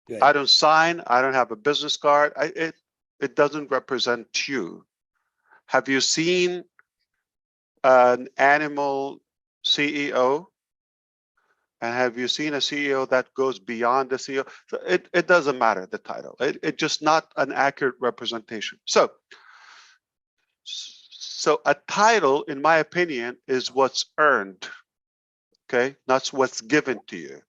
Good. I don't sign. I don't have a business card. It doesn't represent you. Have you seen an animal CEO? And have you seen a CEO that goes beyond the CEO? So it doesn't matter, the title. It's just not an accurate representation. So a title, in my opinion, is what's earned, okay? Not what's given to you.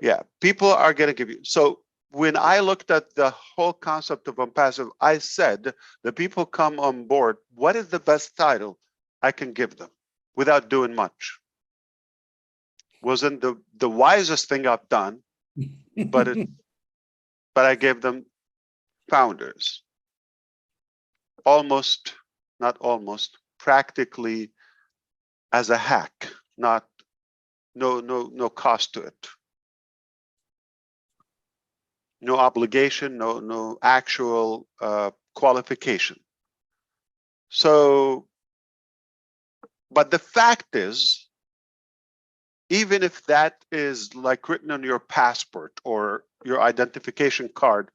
Yeah, people are going to give you. So when I looked at the whole concept of ONPASSIVE, I said, the people come on board, what is the best title I can give them without doing much? Wasn't the wisest thing I've done, but I gave them founders. Almost, not almost, practically as a hack, not no cost to it. No obligation, no actual qualification. So, but the fact is, even if that is like written on your passport or your identification card,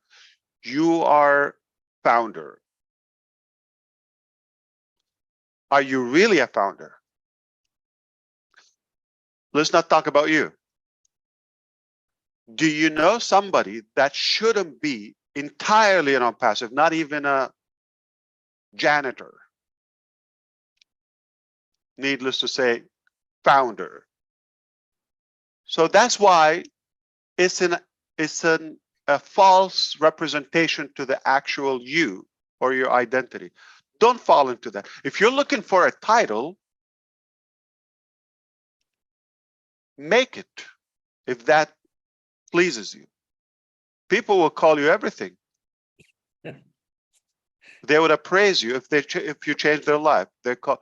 you are founder. Are you really a founder? Let's not talk about you. Do you know somebody that shouldn't be entirely an ONPASSIVE, not even a janitor? Needless to say, founder. So that's why it's a false representation to the actual you or your identity. Don't fall into that. If you're looking for a title, make it if that pleases you. People will call you everything. They would appraise you if you change their life. To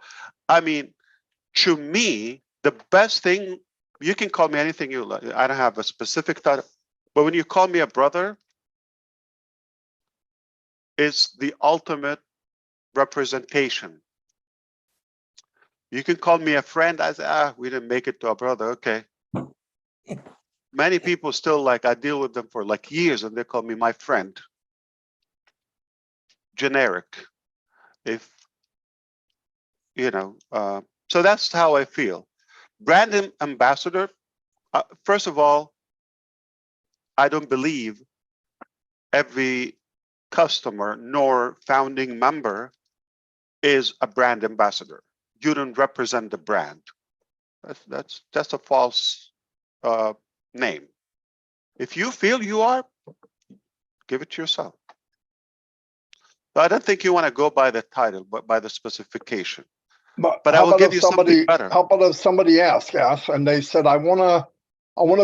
me, the best thing, you can call me anything you like. I don't have a specific title, but when you call me a brother, it's the ultimate representation. You can call me a friend. I say, we didn't make it to a brother. Okay. Many people still I deal with them for years and they call me my friend. Generic. So that's how I feel. Brand ambassador, first of all, I don't believe every customer nor founding member is a brand ambassador. You don't represent the brand. That's a false name. If you feel you are, give it to yourself. So I don't think you want to go by the title, but by the specification. But I how will about give if you something better. How about if somebody asks, and they said, I wanna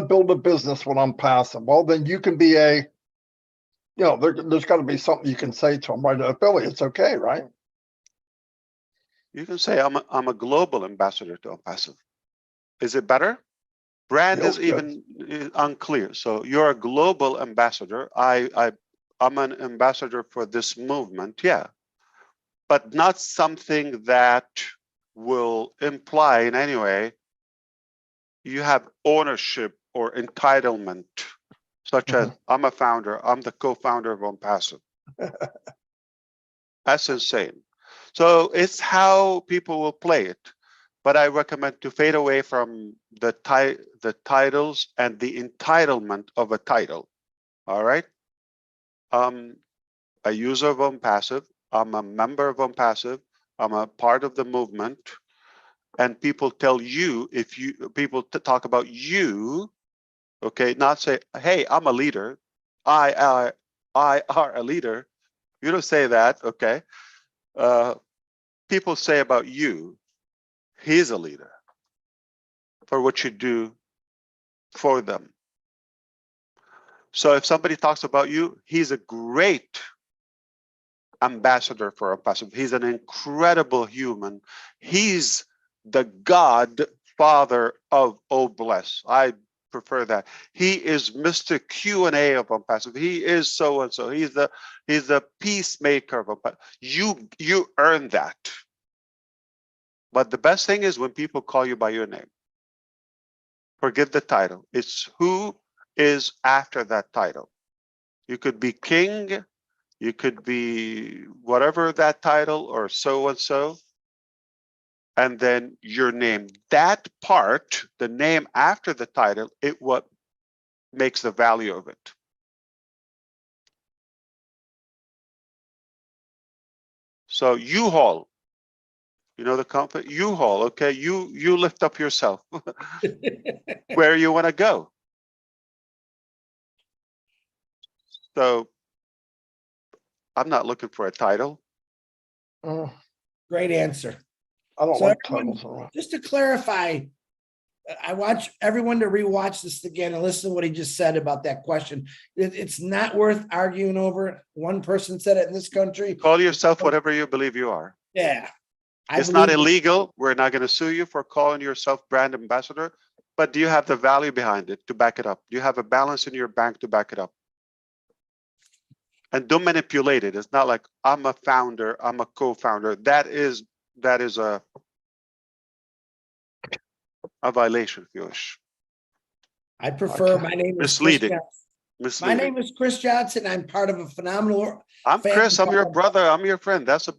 build a business when I'm passive. Well, then you can be there's got to be something you can say to them, right? Affiliates, okay, right? You can say I'm a global ambassador to ONPASSIVE. Is it better? Brand Feels is good. even unclear. So you're a global ambassador. I'm an ambassador for this movement, yeah, but not something that will imply in any way you have ownership or entitlement, such as I'm a founder, I'm the co-founder of ONPASSIVE. That's insane. So it's how people will play it. But I recommend to fade away from the titles and the entitlement of a title. All right. A user of ONPASSIVE. I'm a member of ONPASSIVE. I'm a part of the movement. And people tell you, people talk about you, okay, not say, hey, I'm a leader. I are a leader. You don't say that, okay? People say about you, he's a leader for what you do for them. So if somebody talks about you, he's a great ambassador for ONPASSIVE. He's an incredible human. He's the godfather of OBLESS. I prefer that. He is Mr. Q&A of ONPASSIVE. He is so and so. He's the peacemaker of ONPASSIVE. You earn that. But the best thing is when people call you by your name. Forget the title. It's who is after that title. You could be king, you could be whatever that title or so and so, and then your name. That part, the name after the title, what makes the value of it. So U-Haul, you know the company U-Haul, okay? You lift up yourself where you want to go. So I'm not looking for a title. Great answer. I don't So like everyone, titles. just to clarify, I want everyone to rewatch this again and listen to what he just said about that question. It's not worth arguing over. One person said it in this country. Call yourself whatever you believe you are. Yeah. It's not illegal. We're not going to sue you for calling yourself brand ambassador, but do you have the value behind it to back it up? Do you have a balance in your bank to back it up? And don't manipulate it. It's not like I'm a founder, I'm a co-founder. That is a violation, if you wish. I prefer, my name is misleading. My name is Chris Johnson. I'm part of a phenomenal. I'm Chris. I'm your brother. I'm your friend. That's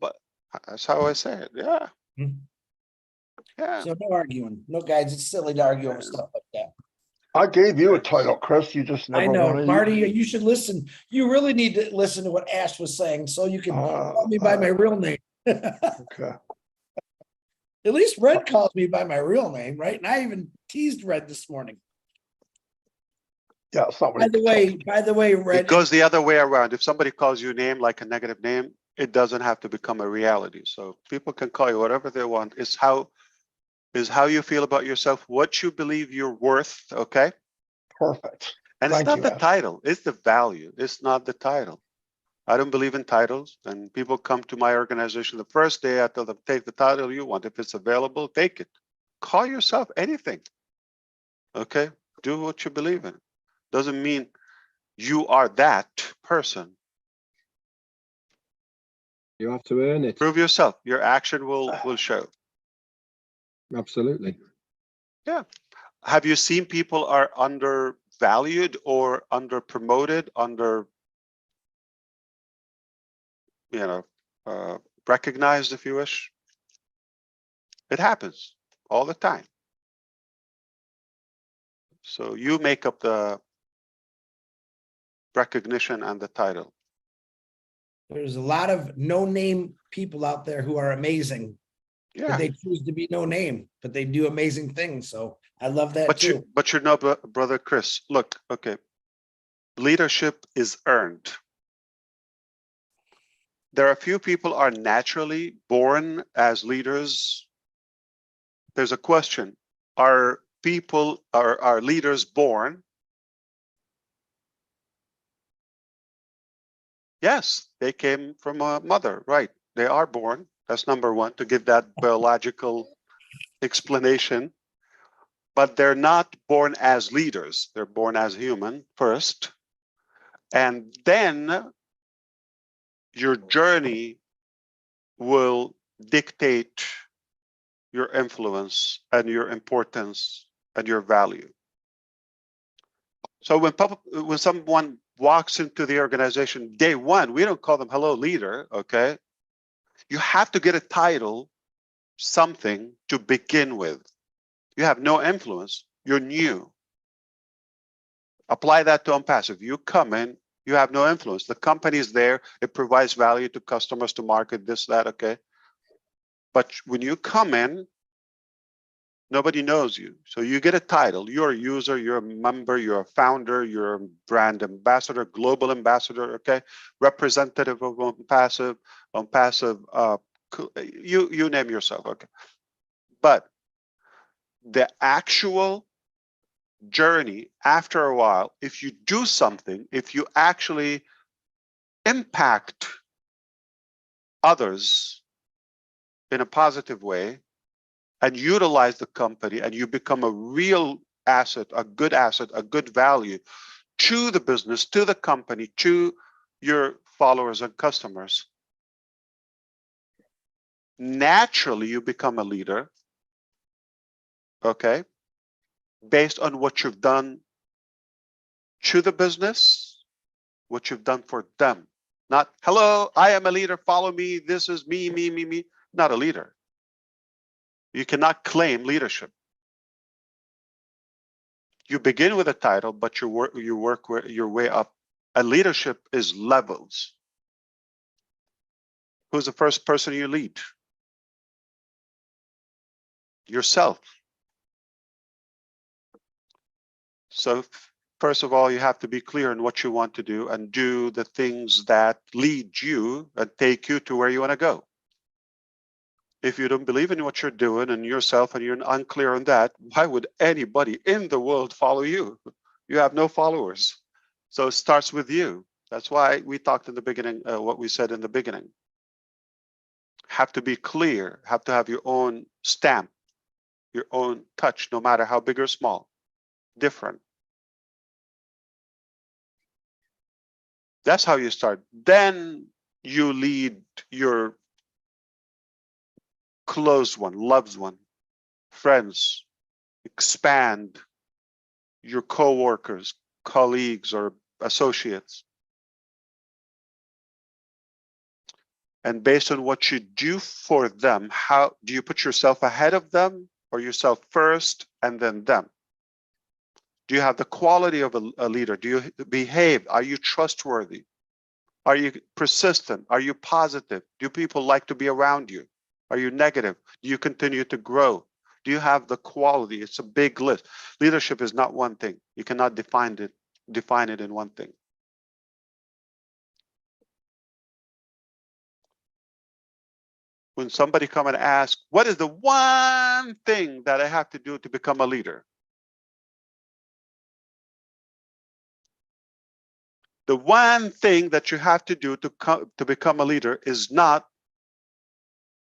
how I say it. Yeah. Yeah. So no arguing. No, guys, it's silly to argue over stuff like that. I gave you a title, Chris. You just never I know, wanted. Marty, you should listen. You really need to listen to what Ash was saying so you can call me by my real name. Okay. At least Red calls me by my real name, right? And I even teased Red this morning. Yeah, By the way, Red. It goes the other way around. If somebody calls you a name like a negative name, it doesn't have to become a reality. So people can call you whatever they want. It's how you feel about yourself, what you believe you're worth. Okay. Perfect. And it's not the title, it's the value. It's not the title. I don't believe in titles. And people come to my organization the first day, I tell them, take the title you want. If it's available, take it. Call yourself anything. Okay. Do what you believe in. Doesn't mean you are that person. You have to earn it. Prove yourself. Your action will show. Absolutely. Yeah. Have you seen people are undervalued or under promoted, recognized, if you wish? It happens all the time. So you make up the recognition and the title. There's a lot of no-name people out there who are amazing. But Yeah, they choose to be no name, but they do amazing things. So I love that too. but you know, brother Chris, look, okay, leadership is earned. There are a few people are naturally born as leaders. There's a question: are leaders born? Yes, they came from a mother, right? They are born. That's number one, to give that biological explanation. But they're not born as leaders. They're born as human first. And then your journey will dictate your influence and your importance and your value. So when someone walks into the organization day one, we don't call them hello leader, okay? You have to get a title, something to begin with. You have no influence, you're new. Apply that to ONPASSIVE. You come in, you have no influence. The company is there, it provides value to customers, to market, this, that, okay? But when you come in, nobody knows you. So you get a title. You're a user, you're a member, you're a founder, you're a brand ambassador, global ambassador, okay? Representative of ONPASSIVE, you name yourself, okay? But the actual journey after a while, if you do something, if you actually impact others in a positive way and utilize the company, and you become a real asset, a good value to the business, to the company, to your followers and customers, naturally you become a leader, okay, based on what you've done to the business, what you've done for them. Not, hello, I am a leader, follow me, this is me, me. Not a leader. You cannot claim leadership. You begin with a title, but you work your way up. And leadership is levels. Who's the first person you lead? Yourself. So first of all, you have to be clear on what you want to do and do the things that lead you and take you to where you want to go. If you don't believe in what you're doing and yourself, and you're unclear on that, why would anybody in the world follow you? You have no followers. So it starts with you. That's why we talked in the beginning, what we said in the beginning. Have to be clear, have to have your own stamp, your own touch, no matter how big or small, different. That's how you start. Then you lead your close one, loved one, friends, expand your co-workers, colleagues, or associates. And based on what you do for them, how do you put yourself ahead of them, or yourself first and then them? Do you have the quality of a leader? Do you behave? Are you trustworthy? Are you persistent? Are you positive? Do people like to be around you? Are you negative? Do you continue to grow? Do you have the quality? It's a big list. Leadership is not one thing. You cannot define it in one thing. When somebody come and ask, what is the one thing that I have to do to become a leader? The one thing that you have to do to become a leader is not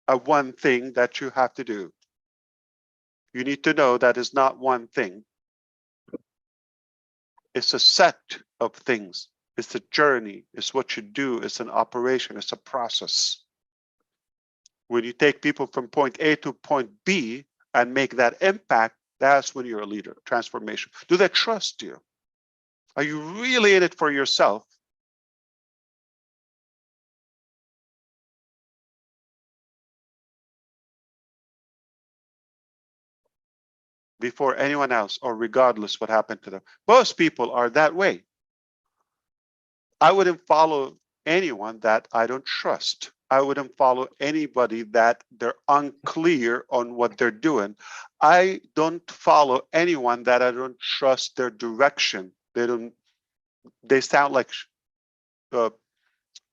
a one thing that you have to do. You need to know that is not one thing. It's a set of things. It's a journey. It's what you do. It's an operation. It's a process. When you take people from point A to point B and make that impact, that's when you're a leader. Transformation. Do they trust you? Are you really in it for yourself? Before anyone else, or regardless what happened to them. Most people are that way. I wouldn't follow anyone that I don't trust. I wouldn't follow anybody that they're unclear on what they're doing. I don't follow anyone that I don't trust their direction. They sound like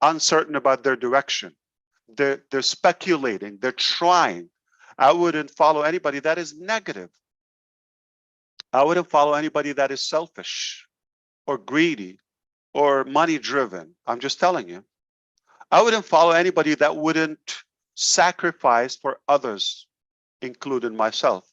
uncertain about their direction. They're speculating, they're trying. I wouldn't follow anybody that is negative. I wouldn't follow anybody that is selfish or greedy or money driven. I'm just telling you. I wouldn't follow anybody that wouldn't sacrifice for others, including myself.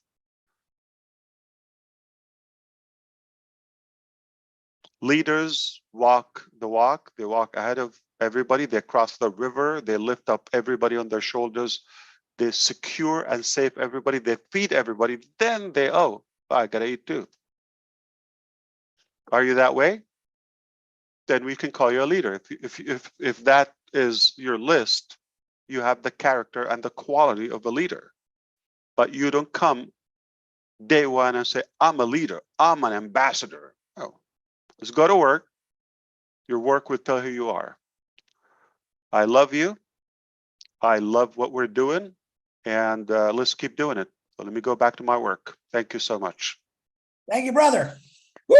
Leaders walk the walk, they walk ahead of everybody, they cross the river, they lift up everybody on their shoulders, they secure and save everybody, they feed everybody, then they, oh, I gotta eat too. Are you that way? Then we can call you a leader. If that is your list, you have the character and the quality of a leader. But you don't come day one and say, I'm a leader, I'm an ambassador. Oh, let's go to work. Your work will tell who you are. I love you. I love what we're doing. And let's keep doing it. So let me go back to my work. Thank you so much. Thank you, brother. Woo!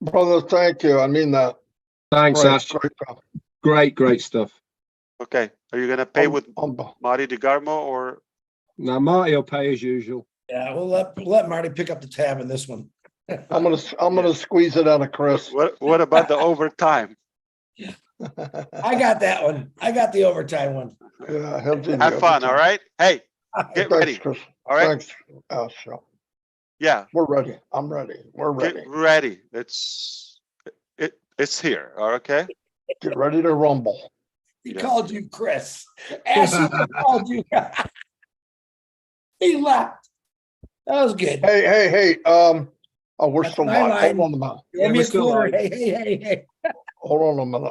Brother, thank you. I mean that. Thanks, Great, Ash. great job. Great stuff. Okay. Are you going to pay with I'm Marty DeGarmo or? Now, Marty will pay as usual. Yeah, we'll let Marty pick up the tab in this one. gonna squeeze it out of Chris. What about the overtime? I got that one. I got the overtime one. Yeah, he'll do the Have fun, overtime. all right? Hey, get Thanks, ready. Chris. All right? Thanks, Al. Yeah, We're ready. I'm ready. We're ready. get ready. It's here, okay? Get ready to rumble. He Yeah. called you Chris. Ashley called you. He left. That was good. Hey. Oh, we're That's still my live. line. Hold on a minute. You owe me we're a still quarter. live. Hey. Hold on a minute.